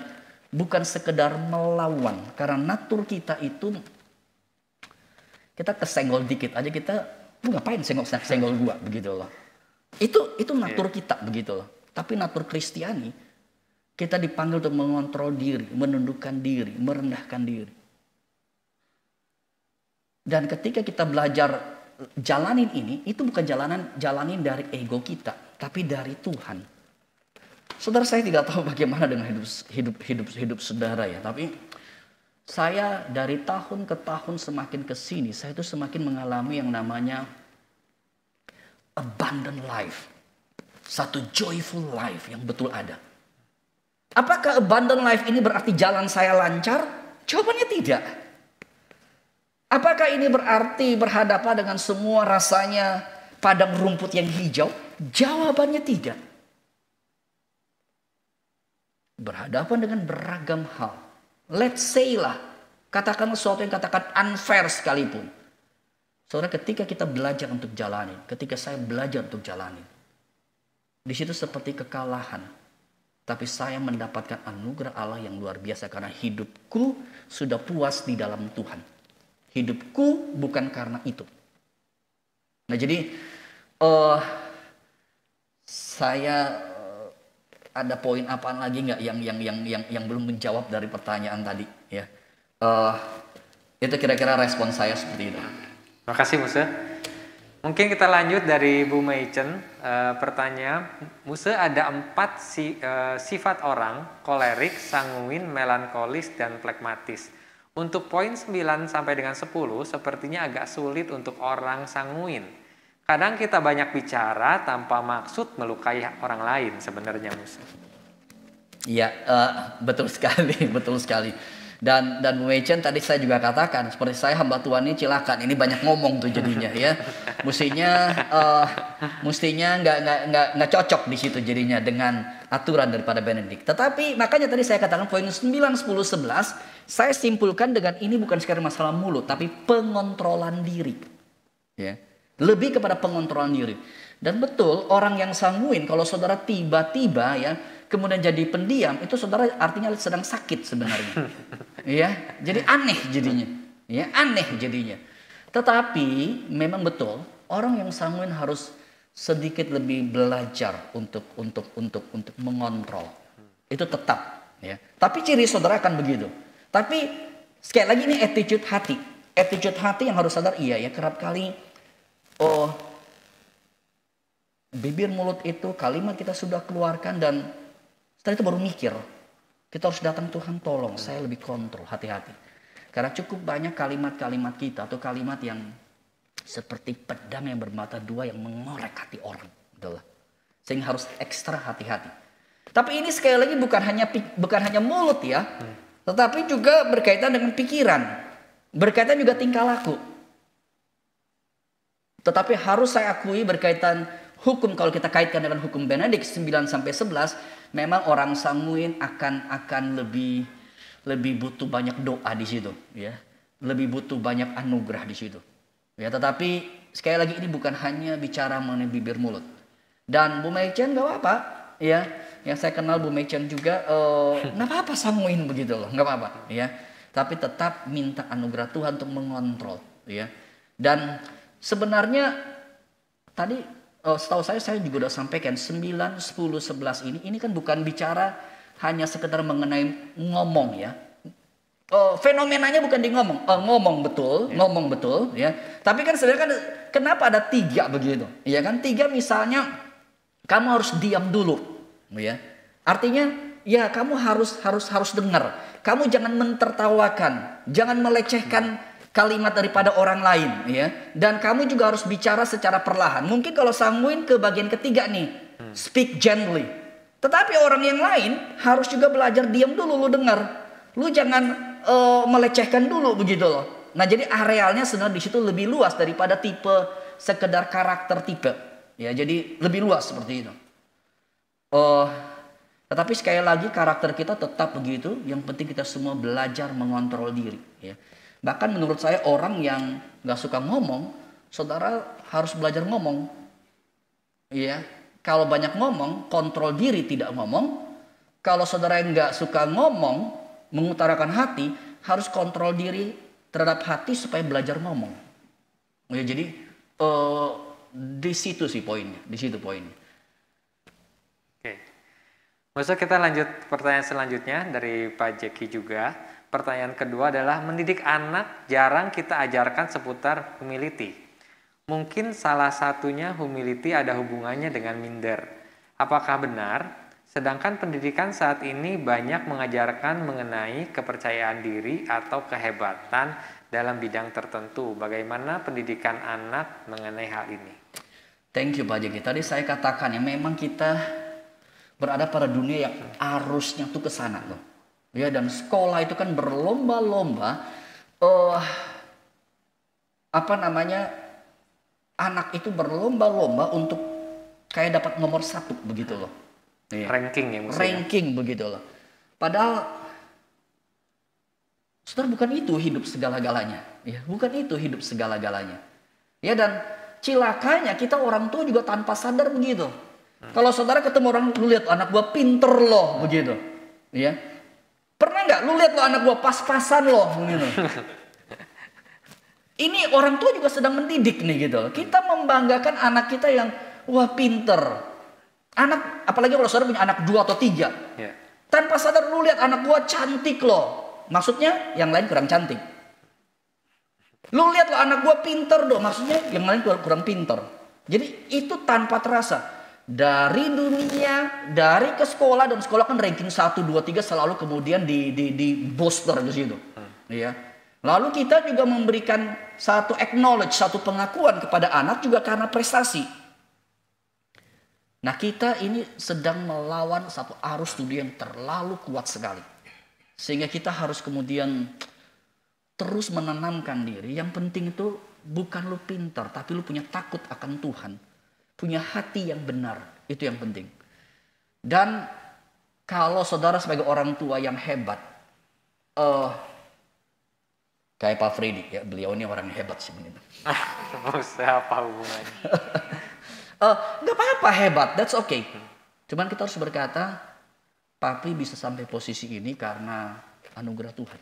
bukan sekedar melawan. Karena natur kita itu, kita kesenggol dikit aja kita, lu ngapain senggol gua begitu loh. Itu natur kita begitu loh. Tapi natur Kristiani, kita dipanggil untuk mengontrol diri, menundukkan diri, merendahkan diri. Dan ketika kita belajar jalanin ini, itu bukan jalanin dari ego kita, tapi dari Tuhan. Saudara, saya tidak tahu bagaimana dengan hidup saudara ya, tapi saya dari tahun ke tahun semakin ke sini, saya itu semakin mengalami yang namanya abundant life. Satu joyful life yang betul ada. Apakah abundant life ini berarti jalan saya lancar? Jawabannya tidak. Apakah ini berarti berhadapan dengan semua rasanya padang rumput yang hijau? Jawabannya tidak. Berhadapan dengan beragam hal. Let's say lah, katakan sesuatu yang katakan unfair sekalipun. Saudara, ketika kita belajar untuk jalani, ketika saya belajar untuk jalani, di situ seperti kekalahan. Tapi saya mendapatkan anugerah Allah yang luar biasa karena hidupku sudah puas di dalam Tuhan. Hidupku bukan karena itu. Nah, jadi saya ada poin apaan lagi nggak yang belum menjawab dari pertanyaan tadi ya? Itu kira-kira respon saya seperti itu. Makasih Muse. Mungkin kita lanjut dari Bu Meichen. Pertanyaan, Muse ada 4 sifat orang: kolerik, sanguin, melankolis, dan flekmatis. Untuk poin 9 sampai dengan 10 sepertinya agak sulit untuk orang sanguin. Kadang kita banyak bicara tanpa maksud melukai orang lain sebenarnya Muse. Iya, betul sekali, betul sekali. Dan Bu Meichen tadi saya juga katakan, seperti saya hamba Tuhan ini cilakan, ini banyak ngomong tuh jadinya ya. Mestinya nggak cocok di situ jadinya dengan aturan daripada Benedict. Tetapi makanya tadi saya katakan poin 9, 10, 11, saya simpulkan dengan ini bukan sekedar masalah mulut, tapi pengontrolan diri. Ya. Lebih kepada pengontrolan diri. Dan betul, orang yang sanguin kalau saudara tiba-tiba ya kemudian jadi pendiam, itu saudara artinya sedang sakit sebenarnya. Ya, jadi aneh jadinya. Ya, aneh jadinya. Tetapi memang betul, orang yang sanguin harus sedikit lebih belajar untuk mengontrol. Itu tetap, ya. Tapi ciri saudara akan begitu. Tapi sekali lagi ini attitude hati. Attitude hati yang harus sadar, iya ya, kerap kali bibir mulut itu kalimat kita sudah keluarkan dan setelah itu baru mikir. Kita harus datang, Tuhan tolong saya lebih kontrol, hati-hati. Karena cukup banyak kalimat-kalimat kita atau kalimat yang seperti pedang yang bermata dua yang mengorek hati orang. Betul. Sehingga harus ekstra hati-hati. Tapi ini sekali lagi bukan hanya mulut ya. Tetapi juga berkaitan dengan pikiran. Berkaitan juga tingkah laku. Tetapi harus saya akui berkaitan hukum, kalau kita kaitkan dengan hukum Benedict 9 sampai 11, memang orang sanguin akan lebih butuh banyak doa di situ, ya. Lebih butuh banyak anugerah di situ. Ya, tetapi sekali lagi ini bukan hanya bicara mengenai bibir mulut. Dan Bu Meichen enggak apa-apa, ya. Yang saya kenal Bu Meichen juga enggak apa-apa sanguin begitu loh, enggak apa-apa, ya. Tapi tetap minta anugerah Tuhan untuk mengontrol, ya. Dan sebenarnya tadi setahu saya juga udah sampaikan 9, 10, 11 ini kan bukan bicara hanya sekedar mengenai ngomong ya. Fenomenanya bukan di ngomong. Ngomong betul ya. Tapi kan sebenarnya kan kenapa ada 3 begitu? Ya kan 3 misalnya kamu harus diam dulu ya. Artinya ya kamu harus dengar. Kamu jangan mentertawakan, jangan melecehkan kalimat daripada orang lain ya, dan kamu juga harus bicara secara perlahan. Mungkin kalau sanguin ke bagian ketiga nih, speak gently. Tetapi orang yang lain harus juga belajar diam dulu, lu dengar, lu jangan melecehkan dulu begitu loh. Nah jadi arealnya sebenarnya di situ lebih luas daripada tipe sekedar karakter tipe ya, jadi lebih luas seperti itu. Tetapi sekali lagi karakter kita tetap begitu. Yang penting kita semua belajar mengontrol diri ya. Bahkan menurut saya orang yang gak suka ngomong, saudara harus belajar ngomong. Ya, kalau banyak ngomong, kontrol diri tidak ngomong. Kalau saudara yang gak suka ngomong, mengutarakan hati, harus kontrol diri terhadap hati supaya belajar ngomong. Ya, jadi di situ sih poinnya, di situ poinnya. Oke, maksud kita lanjut pertanyaan selanjutnya dari Pak Jeki juga. Pertanyaan kedua adalah mendidik anak jarang kita ajarkan seputar humility. Mungkin salah satunya humility ada hubungannya dengan minder. Apakah benar? Sedangkan pendidikan saat ini banyak mengajarkan mengenai kepercayaan diri atau kehebatan dalam bidang tertentu. Bagaimana pendidikan anak mengenai hal ini? Thank you Pak Jeki. Tadi saya katakan ya memang kita berada pada dunia yang arusnya tuh ke sana loh. Ya, dan sekolah itu kan berlomba-lomba apa namanya, anak itu berlomba-lomba untuk kayak dapat nomor 1 begitu loh. Iya. Ranking ya maksudnya. Ranking begitu loh. Padahal saudara, bukan itu hidup segala-galanya. Ya, bukan itu hidup segala-galanya. Ya, dan cilakanya kita orang tua juga tanpa sadar begitu. Kalau saudara ketemu orang, lu lihat anak gua pinter loh begitu. Ya. Pernah nggak lu lihat lo anak gua pas-pasan loh begitu. Ini orang tua juga sedang mendidik nih gitu. Kita membanggakan anak kita yang wah pinter. Anak, apalagi kalau saudara punya anak 2 atau 3. Yeah. Tanpa sadar lu lihat anak gua cantik loh. Maksudnya yang lain kurang cantik. Lu lihat lo anak gua pinter dong. Maksudnya yang lain kurang pinter. Jadi itu tanpa terasa. Dari dunia, dari ke sekolah, dan sekolah kan ranking 1, 2, 3 selalu kemudian di booster di situ. Iya. Lalu kita juga memberikan satu acknowledge, satu pengakuan kepada anak juga karena prestasi. Nah, kita ini sedang melawan satu arus dunia yang terlalu kuat sekali. Sehingga kita harus kemudian terus menanamkan diri. Yang penting itu bukan lu pintar, tapi lu punya takut akan Tuhan. Punya hati yang benar. Itu yang penting. Dan kalau saudara sebagai orang tua yang hebat, kayak Pak Freddy, ya, beliau ini orang hebat sih begitu. Apa hubungannya? Gak apa-apa hebat, that's okay. Cuman kita harus berkata, Papi bisa sampai posisi ini karena anugerah Tuhan.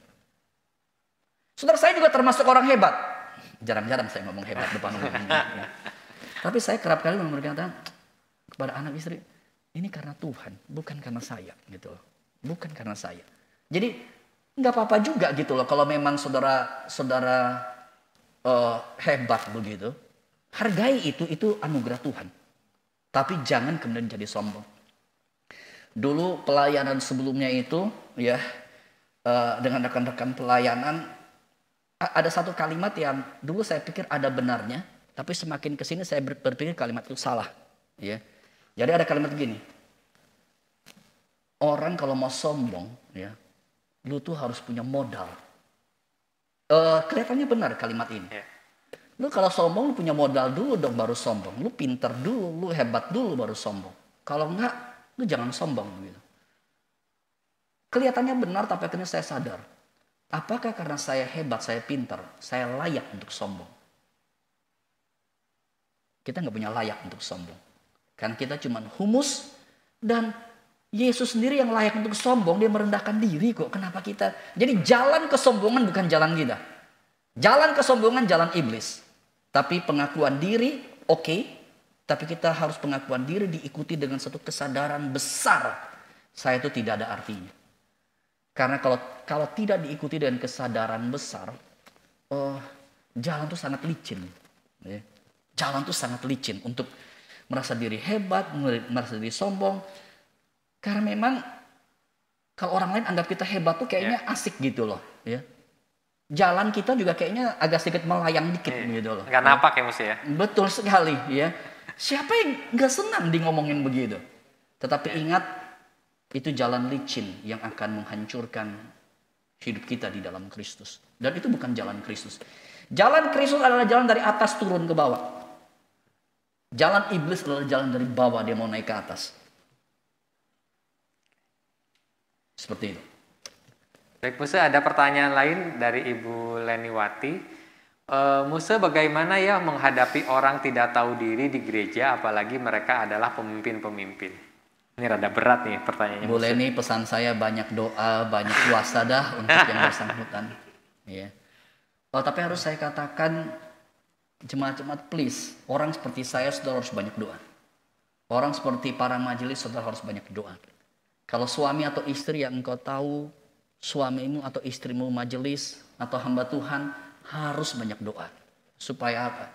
Saudara, saya juga termasuk orang hebat. Jarang-jarang saya ngomong hebat depan umum. Ya. Tapi saya kerap kali berkata kepada anak istri, ini karena Tuhan, bukan karena saya, gitu loh. Bukan karena saya. Jadi nggak apa-apa juga gitu loh kalau memang saudara hebat begitu. Hargai itu anugerah Tuhan. Tapi jangan kemudian jadi sombong. Dulu pelayanan sebelumnya itu ya dengan rekan-rekan pelayanan ada satu kalimat yang dulu saya pikir ada benarnya, tapi semakin kesini saya berpikir kalimat itu salah. Ya, jadi ada kalimat begini. Orang kalau mau sombong, ya, lu tuh harus punya modal. Kelihatannya benar kalimat ini. Lu kalau sombong lu punya modal dulu dong baru sombong. Lu pinter dulu, lu hebat dulu baru sombong. Kalau enggak, lu jangan sombong gitu. Kelihatannya benar tapi akhirnya saya sadar. Apakah karena saya hebat, saya pintar, saya layak untuk sombong? Kita nggak punya layak untuk sombong. Kan kita cuma humus, dan Yesus sendiri yang layak untuk sombong, dia merendahkan diri kok. Kenapa kita? Jadi jalan kesombongan bukan jalan kita. Jalan kesombongan jalan iblis. Tapi pengakuan diri oke, tapi kita harus pengakuan diri diikuti dengan satu kesadaran besar. Saya itu tidak ada artinya. Karena kalau tidak diikuti dengan kesadaran besar, jalan itu sangat licin. Ya. Jalan itu sangat licin untuk merasa diri hebat, merasa diri sombong. Karena memang kalau orang lain anggap kita hebat tuh kayaknya asik gitu loh. Ya. Jalan kita juga kayaknya agak sedikit melayang dikit gitu loh. Gak napak ya mesti ya? Betul sekali ya. Siapa yang gak senang di ngomongin begitu? Tetapi ingat, itu jalan licin yang akan menghancurkan hidup kita di dalam Kristus. Dan itu bukan jalan Kristus. Jalan Kristus adalah jalan dari atas turun ke bawah. Jalan iblis adalah jalan dari bawah, dia mau naik ke atas. Seperti itu. Baik Musa, ada pertanyaan lain dari Ibu Leniwati. Musa, bagaimana ya menghadapi orang tidak tahu diri di gereja, apalagi mereka adalah pemimpin-pemimpin? Ini rada berat nih pertanyaannya. Bu Leni, pesan saya banyak doa, banyak puasa dah untuk yang bersangkutan. Ya. Tapi harus saya katakan, jemaat-jemaat please, orang seperti saya saudara harus banyak doa. Orang seperti para majelis saudara harus banyak doa. Kalau suami atau istri yang engkau tahu, suamimu atau istrimu majelis atau hamba Tuhan, harus banyak doa. Supaya apa?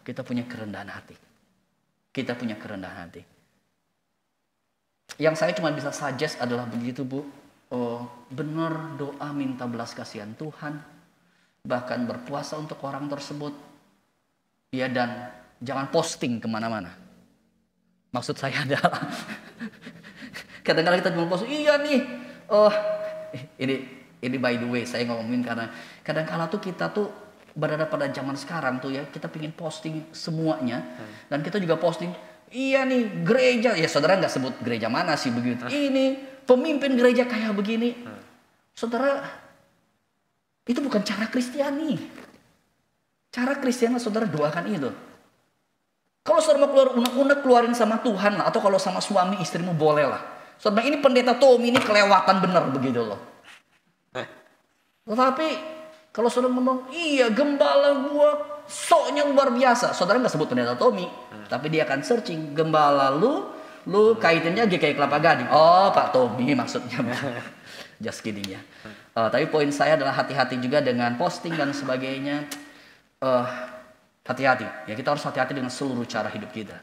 Kita punya kerendahan hati. Kita punya kerendahan hati. Yang saya cuma bisa suggest adalah begitu Bu. Benar doa minta belas kasihan Tuhan. Bahkan berpuasa untuk orang tersebut. Ya, dan jangan posting kemana-mana. Maksud saya adalah kadang-kadang kita cuma posting, iya nih. Ini by the way saya ngomongin karena kadang-kadang tuh kita tuh berada pada zaman sekarang tuh ya, kita pingin posting semuanya. Dan kita juga posting, iya nih gereja, ya saudara nggak sebut gereja mana sih begitu. Ini pemimpin gereja kayak begini. Saudara, itu bukan cara Kristiani. Cara Kristiani saudara doakan itu. Kalau saudara mau keluar unek-unek, keluarin sama Tuhan lah. Atau kalau sama suami istrimu boleh lah. Saudara, ini pendeta Tommy ini kelewatan bener begitu loh. Tetapi kalau saudara ngomong, iya gembala gua soknya luar biasa. Saudara nggak sebut pendeta Tommy. Tapi dia akan searching, gembala lu kaitannya GKI Kelapa Gading. Oh, Pak Tommy maksudnya. Just kidding ya. Tapi poin saya adalah hati-hati juga dengan posting dan sebagainya. Hati-hati. Ya, kita harus hati-hati dengan seluruh cara hidup kita.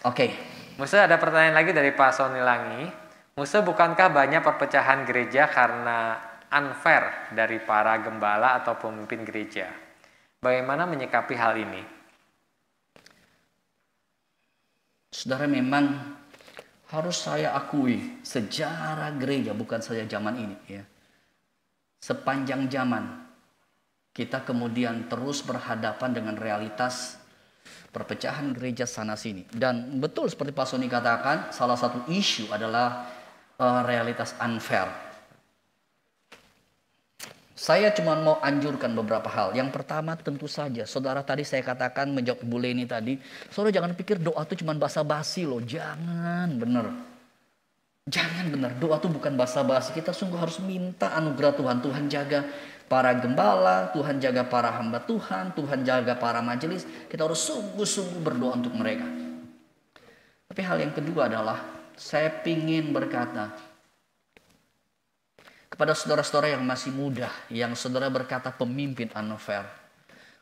Oke. Musa, ada pertanyaan lagi dari Pak Sonilangi. Musa, bukankah banyak perpecahan gereja karena unfair dari para gembala atau pemimpin gereja? Bagaimana menyikapi hal ini? Saudara, memang harus saya akui sejarah gereja, bukan saja zaman ini ya. Sepanjang zaman kita kemudian terus berhadapan dengan realitas perpecahan gereja sana sini. Dan betul seperti Pak Sony katakan, salah satu isu adalah realitas unfair. Saya cuma mau anjurkan beberapa hal. Yang pertama tentu saja, saudara tadi saya katakan menjawab Bu Leni tadi, saudara jangan pikir doa itu cuma basa-basi loh. Jangan, bener. Jangan bener, doa itu bukan basa-basi. Kita sungguh harus minta anugerah Tuhan. Tuhan jaga para gembala, Tuhan jaga para hamba Tuhan, Tuhan jaga para majelis. Kita harus sungguh-sungguh berdoa untuk mereka. Tapi hal yang kedua adalah, saya ingin berkata kepada saudara-saudara yang masih muda, yang saudara berkata pemimpin unfair.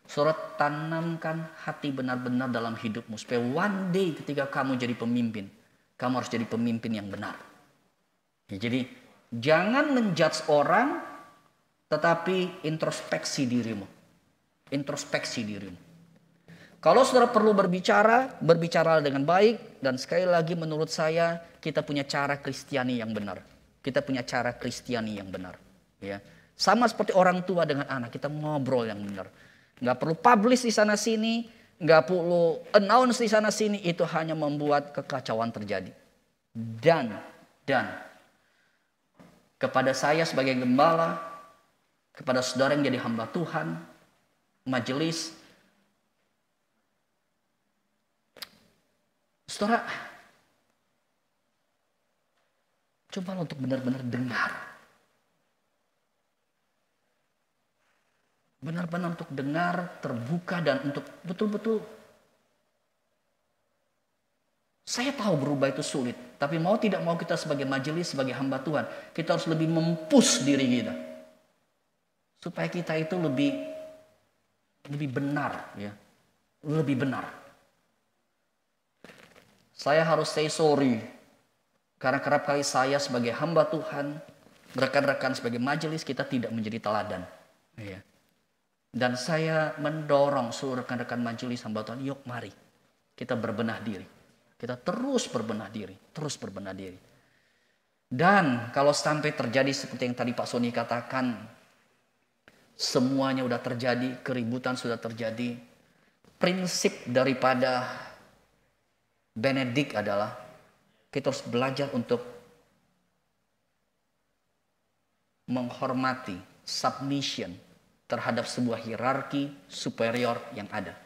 Saudara tanamkan hati benar-benar dalam hidupmu, supaya one day ketika kamu jadi pemimpin, kamu harus jadi pemimpin yang benar. Ya, jadi jangan menjudge orang, tetapi introspeksi dirimu. Introspeksi dirimu. Kalau saudara perlu berbicara, berbicaralah dengan baik. Dan sekali lagi menurut saya, kita punya cara Kristiani yang benar. Kita punya cara Kristiani yang benar. Ya. Sama seperti orang tua dengan anak, kita ngobrol yang benar. Nggak perlu publish di sana sini, nggak perlu announce di sana sini. Itu hanya membuat kekacauan terjadi. Dan kepada saya sebagai gembala, kepada saudara yang jadi hamba Tuhan, majelis, saudara, cobalah untuk benar-benar dengar. Benar-benar untuk dengar, terbuka, dan untuk betul-betul. Saya tahu berubah itu sulit, tapi mau tidak mau kita sebagai majelis, sebagai hamba Tuhan, kita harus lebih mempush diri kita. Supaya kita itu lebih benar, ya, lebih benar. Saya harus say sorry, karena kerap kali saya sebagai hamba Tuhan, rekan-rekan sebagai majelis, kita tidak menjadi teladan. Ya. Dan saya mendorong seluruh rekan-rekan majelis hamba Tuhan, yuk mari kita berbenah diri. Kita terus berbenah diri, terus berbenah diri. Dan kalau sampai terjadi seperti yang tadi Pak Sony katakan, semuanya sudah terjadi, keributan sudah terjadi. Prinsip daripada Benedict adalah kita harus belajar untuk menghormati, submission terhadap sebuah hierarki superior yang ada.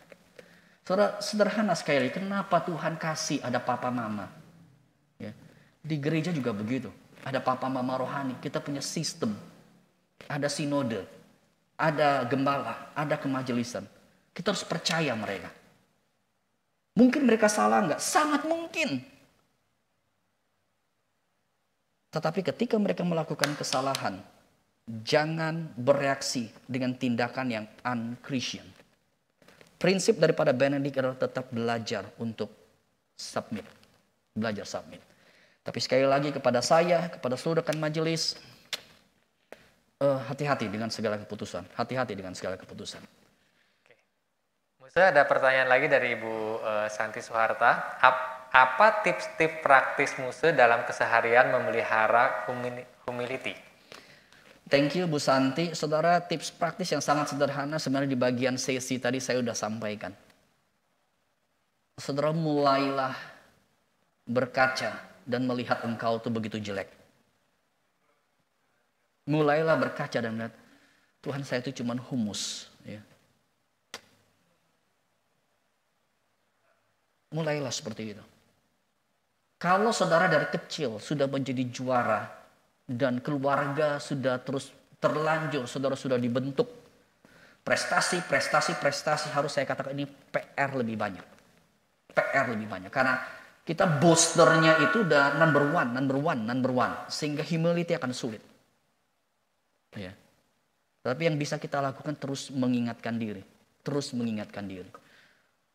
Saudara, sederhana sekali, kenapa Tuhan kasih ada papa mama? Ya. Di gereja juga begitu, ada papa mama rohani. Kita punya sistem, ada sinode, ada gembala, ada kemajelisan. Kita harus percaya mereka. Mungkin mereka salah enggak? Sangat mungkin. Tetapi ketika mereka melakukan kesalahan, jangan bereaksi dengan tindakan yang un-Christian. Prinsip daripada Benedict adalah tetap belajar untuk submit. Belajar submit. Tapi sekali lagi kepada saya, kepada seluruh rekan majelis, hati-hati dengan segala keputusan. Hati-hati dengan segala keputusan. Oke. Musa, ada pertanyaan lagi dari Ibu Santi Soeharta. Apa tips-tips praktis Musa dalam keseharian memelihara humility? Thank you Bu Santi. Saudara, tips praktis yang sangat sederhana sebenarnya di bagian sesi tadi saya sudah sampaikan. Saudara, mulailah berkaca dan melihat engkau itu begitu jelek. Mulailah berkaca dan melihat, Tuhan, saya itu cuma humus. Ya. Mulailah seperti itu. Kalau saudara dari kecil sudah menjadi juara dan keluarga sudah terus terlanjur, saudara sudah dibentuk. Prestasi harus saya katakan ini PR lebih banyak. PR lebih banyak. Karena kita boosternya itu udah number one. Sehingga humility akan sulit. Ya. Tapi yang bisa kita lakukan terus mengingatkan diri.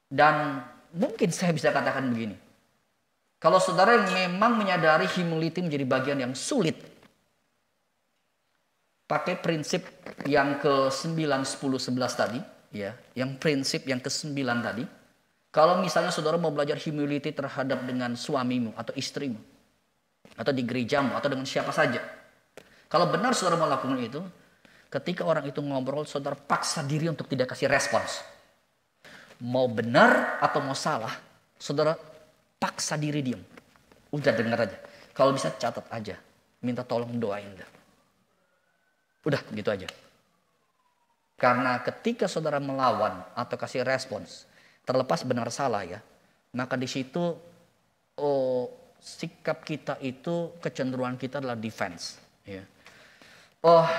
Dan mungkin saya bisa katakan begini. Kalau saudara yang memang menyadari humility menjadi bagian yang sulit, pakai prinsip yang ke-9, 10, 11 tadi, ya, yang prinsip yang ke-9 tadi. Kalau misalnya saudara mau belajar humility terhadap dengan suamimu atau istrimu, atau di gerejamu, atau dengan siapa saja. Kalau benar saudara mau lakukan itu, ketika orang itu ngobrol, saudara paksa diri untuk tidak kasih respons. Mau benar atau mau salah, saudara paksa diri diam. Udah dengar aja. Kalau bisa catat aja. Minta tolong doain dah. Udah gitu aja. Karena ketika saudara melawan atau kasih respons, terlepas benar salah ya, maka di situ sikap kita itu, kecenderungan kita adalah defense. Ya.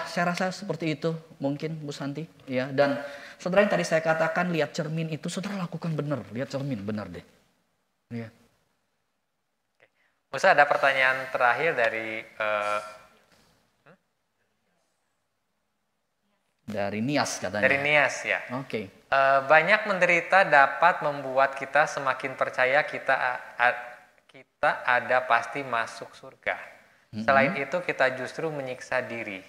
Saya rasa seperti itu mungkin Bu Santi. Ya. Dan saudara yang tadi saya katakan lihat cermin itu, saudara lakukan benar. Lihat cermin benar deh. Ya. Musa, ada pertanyaan terakhir dari Nias katanya. Dari Nias ya. Oke. Banyak menderita dapat membuat kita semakin percaya kita ada pasti masuk surga. Selain itu kita justru menyiksa diri.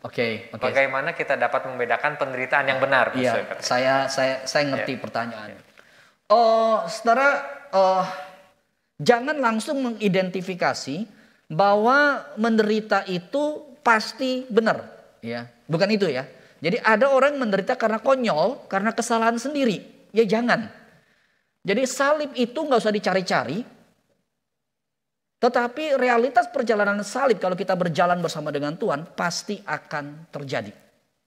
Oke. Bagaimana kita dapat membedakan penderitaan yang benar? Iya. Saya ngerti pertanyaan. Saudara, jangan langsung mengidentifikasi bahwa menderita itu pasti benar. Ya, bukan itu ya. Jadi ada orang menderita karena konyol, karena kesalahan sendiri. Ya jangan. Jadi salib itu nggak usah dicari-cari. Tetapi realitas perjalanan salib kalau kita berjalan bersama dengan Tuhan pasti akan terjadi.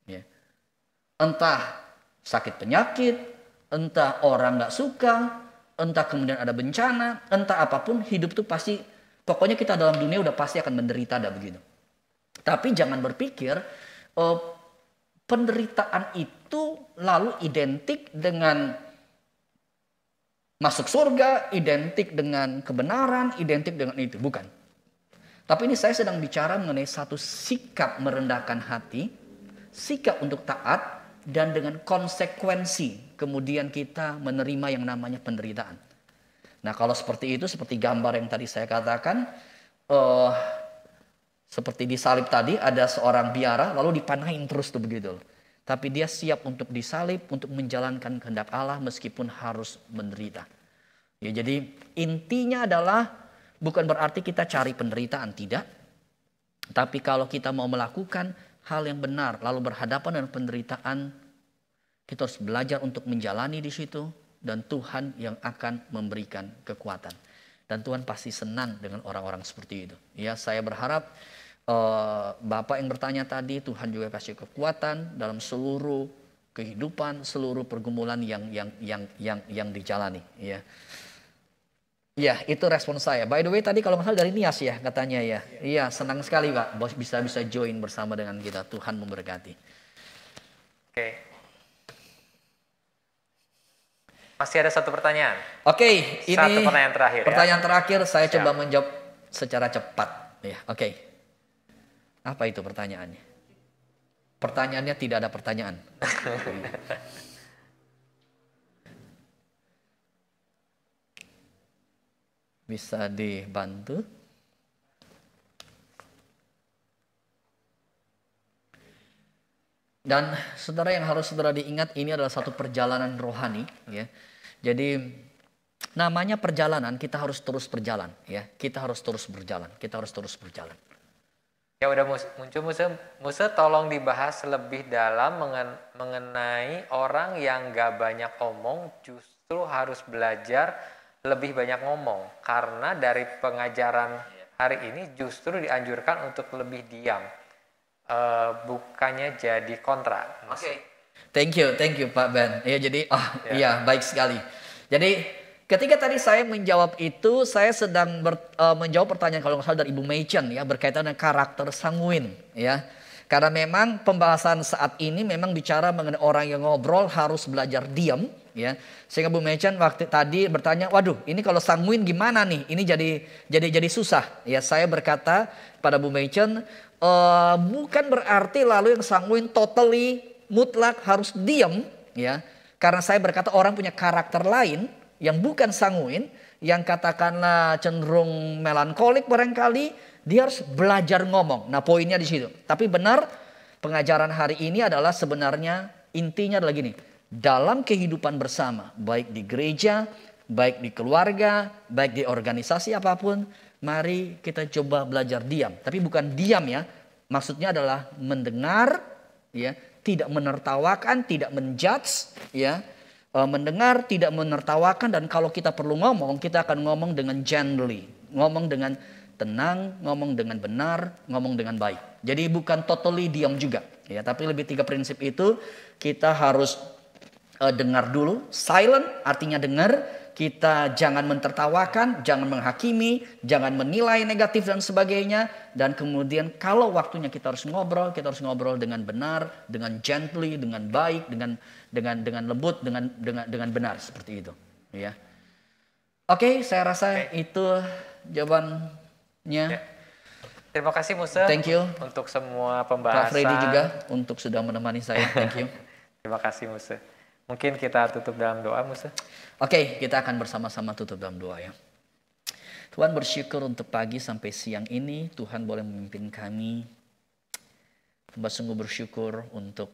Ya. Entah sakit penyakit, entah orang nggak suka, entah kemudian ada bencana, entah apapun, hidup itu pasti, pokoknya kita dalam dunia udah pasti akan menderita ada begitu. Tapi jangan berpikir penderitaan itu lalu identik dengan masuk surga, identik dengan kebenaran, identik dengan itu. Bukan. Tapi ini saya sedang bicara mengenai satu sikap merendahkan hati, sikap untuk taat, dan dengan konsekuensi kemudian kita menerima yang namanya penderitaan. Nah kalau seperti itu, seperti gambar yang tadi saya katakan, seperti di salib tadi ada seorang biara lalu dipanahin terus tuh begitu. Tapi dia siap untuk disalib, untuk menjalankan kehendak Allah meskipun harus menderita. Ya, jadi intinya adalah bukan berarti kita cari penderitaan, tidak. Tapi kalau kita mau melakukan hal yang benar lalu berhadapan dengan penderitaan, kita harus belajar untuk menjalani di situ dan Tuhan yang akan memberikan kekuatan. Dan Tuhan pasti senang dengan orang-orang seperti itu. Ya, saya berharap Bapak yang bertanya tadi, Tuhan juga kasih kekuatan dalam seluruh kehidupan, seluruh pergumulan yang dijalani. Ya, ya itu respon saya. By the way tadi kalau nggak salah dari Nias ya katanya ya. Iya senang sekali Pak, bos bisa join bersama dengan kita. Tuhan memberkati. Oke. Masih ada satu pertanyaan. Oke, ini satu pertanyaan terakhir. Pertanyaan terakhir saya coba menjawab secara cepat. Ya, oke. Apa itu pertanyaannya? Pertanyaannya tidak ada pertanyaan. Bisa dibantu? Dan saudara yang harus saudara diingat, ini adalah satu perjalanan rohani. Ya. Jadi namanya perjalanan, kita harus terus berjalan. Ya. Kita harus terus berjalan. Ya udah muncul Musa tolong dibahas lebih dalam mengenai orang yang gak banyak omong justru harus belajar lebih banyak ngomong. Karena dari pengajaran hari ini justru dianjurkan untuk lebih diam. Bukannya jadi kontra. Oke. Thank you Pak Ben. Ya jadi, iya baik sekali. Jadi ketika tadi saya menjawab itu, saya sedang menjawab pertanyaan kalau nggak salah dari Ibu Meichen ya berkaitan dengan karakter sanguin ya. Karena memang pembahasan saat ini memang bicara mengenai orang yang ngobrol harus belajar diam ya. Sehingga Bu Meichen waktu tadi bertanya, waduh ini kalau sanguin gimana nih? Ini jadi susah. Ya saya berkata pada Bu Meichen, bukan berarti lalu yang sanguin totally mutlak harus diam ya. Karena saya berkata orang punya karakter lain yang bukan sanguin, yang katakanlah cenderung melankolik barangkali, dia harus belajar ngomong. Nah poinnya di situ. Tapi benar pengajaran hari ini adalah sebenarnya intinya adalah gini. Dalam kehidupan bersama, baik di gereja, baik di keluarga, baik di organisasi apapun, mari kita coba belajar diam. Tapi bukan diam ya, maksudnya adalah mendengar, ya, tidak menertawakan, tidak menjudge, ya. Mendengar, tidak menertawakan, dan kalau kita perlu ngomong, kita akan ngomong dengan gently, ngomong dengan tenang, ngomong dengan benar, ngomong dengan baik. Jadi bukan totally diam juga, ya. Tapi lebih 3 prinsip itu kita harus dengar dulu, silent artinya dengar. Kita jangan mentertawakan, jangan menghakimi, jangan menilai negatif dan sebagainya. Dan kemudian kalau waktunya kita harus ngobrol dengan benar, dengan gently, dengan baik, dengan lembut, dengan benar seperti itu. Ya. Oke, saya rasa itu jawabannya. Terima kasih Musa. Thank you untuk semua pembahasan. Pak Freddy juga untuk sudah menemani saya. Thank you. Terima kasih Musa. Mungkin kita tutup dalam doa Musa. Oke, kita akan bersama-sama tutup dalam doa ya. Tuhan bersyukur untuk pagi sampai siang ini. Tuhan boleh memimpin kami. Hamba sungguh bersyukur untuk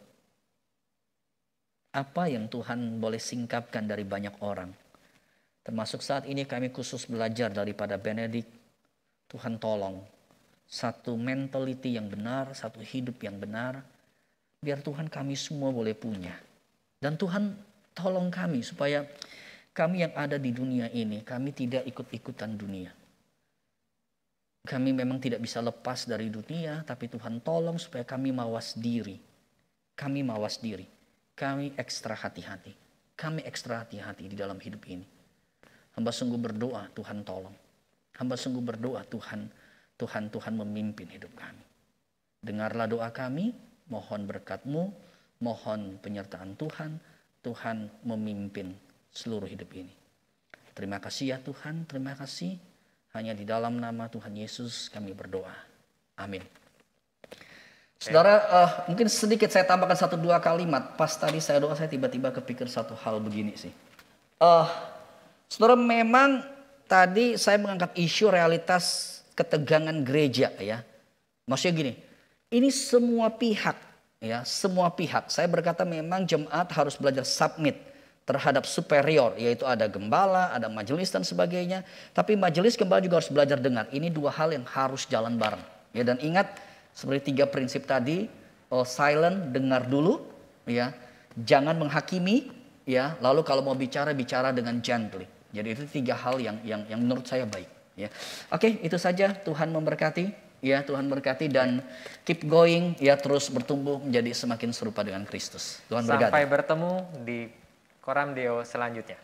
apa yang Tuhan boleh singkapkan dari banyak orang. Termasuk saat ini kami khusus belajar daripada Benedict. Tuhan tolong. Satu mentality yang benar, satu hidup yang benar. Biar Tuhan kami semua boleh punya. Dan Tuhan tolong kami supaya kami yang ada di dunia ini, kami tidak ikut-ikutan dunia. Kami memang tidak bisa lepas dari dunia, tapi Tuhan tolong supaya kami mawas diri. Kami mawas diri. Kami ekstra hati-hati. Kami ekstra hati-hati di dalam hidup ini. Hamba sungguh berdoa, Tuhan tolong. Hamba sungguh berdoa, Tuhan memimpin hidup kami. Dengarlah doa kami, mohon berkat-Mu. Mohon penyertaan Tuhan, Tuhan memimpin seluruh hidup ini. Terima kasih ya Tuhan, terima kasih. Hanya di dalam nama Tuhan Yesus kami berdoa. Amin. Saudara, mungkin sedikit saya tambahkan 1-2 kalimat. Pas tadi saya doa, saya tiba-tiba kepikir satu hal begini sih. Saudara, memang tadi saya mengangkat isu realitas ketegangan gereja ya. Maksudnya gini, ini semua pihak. Ya, semua pihak. Saya berkata memang jemaat harus belajar submit terhadap superior, yaitu ada gembala, ada majelis dan sebagainya. Tapi majelis gembala juga harus belajar dengar. Ini 2 hal yang harus jalan bareng. Ya, dan ingat seperti 3 prinsip tadi, silent, dengar dulu, ya. Jangan menghakimi, ya. Lalu kalau mau bicara dengan gently. Jadi itu 3 hal yang menurut saya baik, ya. Oke, itu saja. Tuhan memberkati. Ya, Tuhan berkati dan keep going, ya, terus bertumbuh menjadi semakin serupa dengan Kristus. Tuhan berkati. Sampai bertemu di Koram Deo selanjutnya.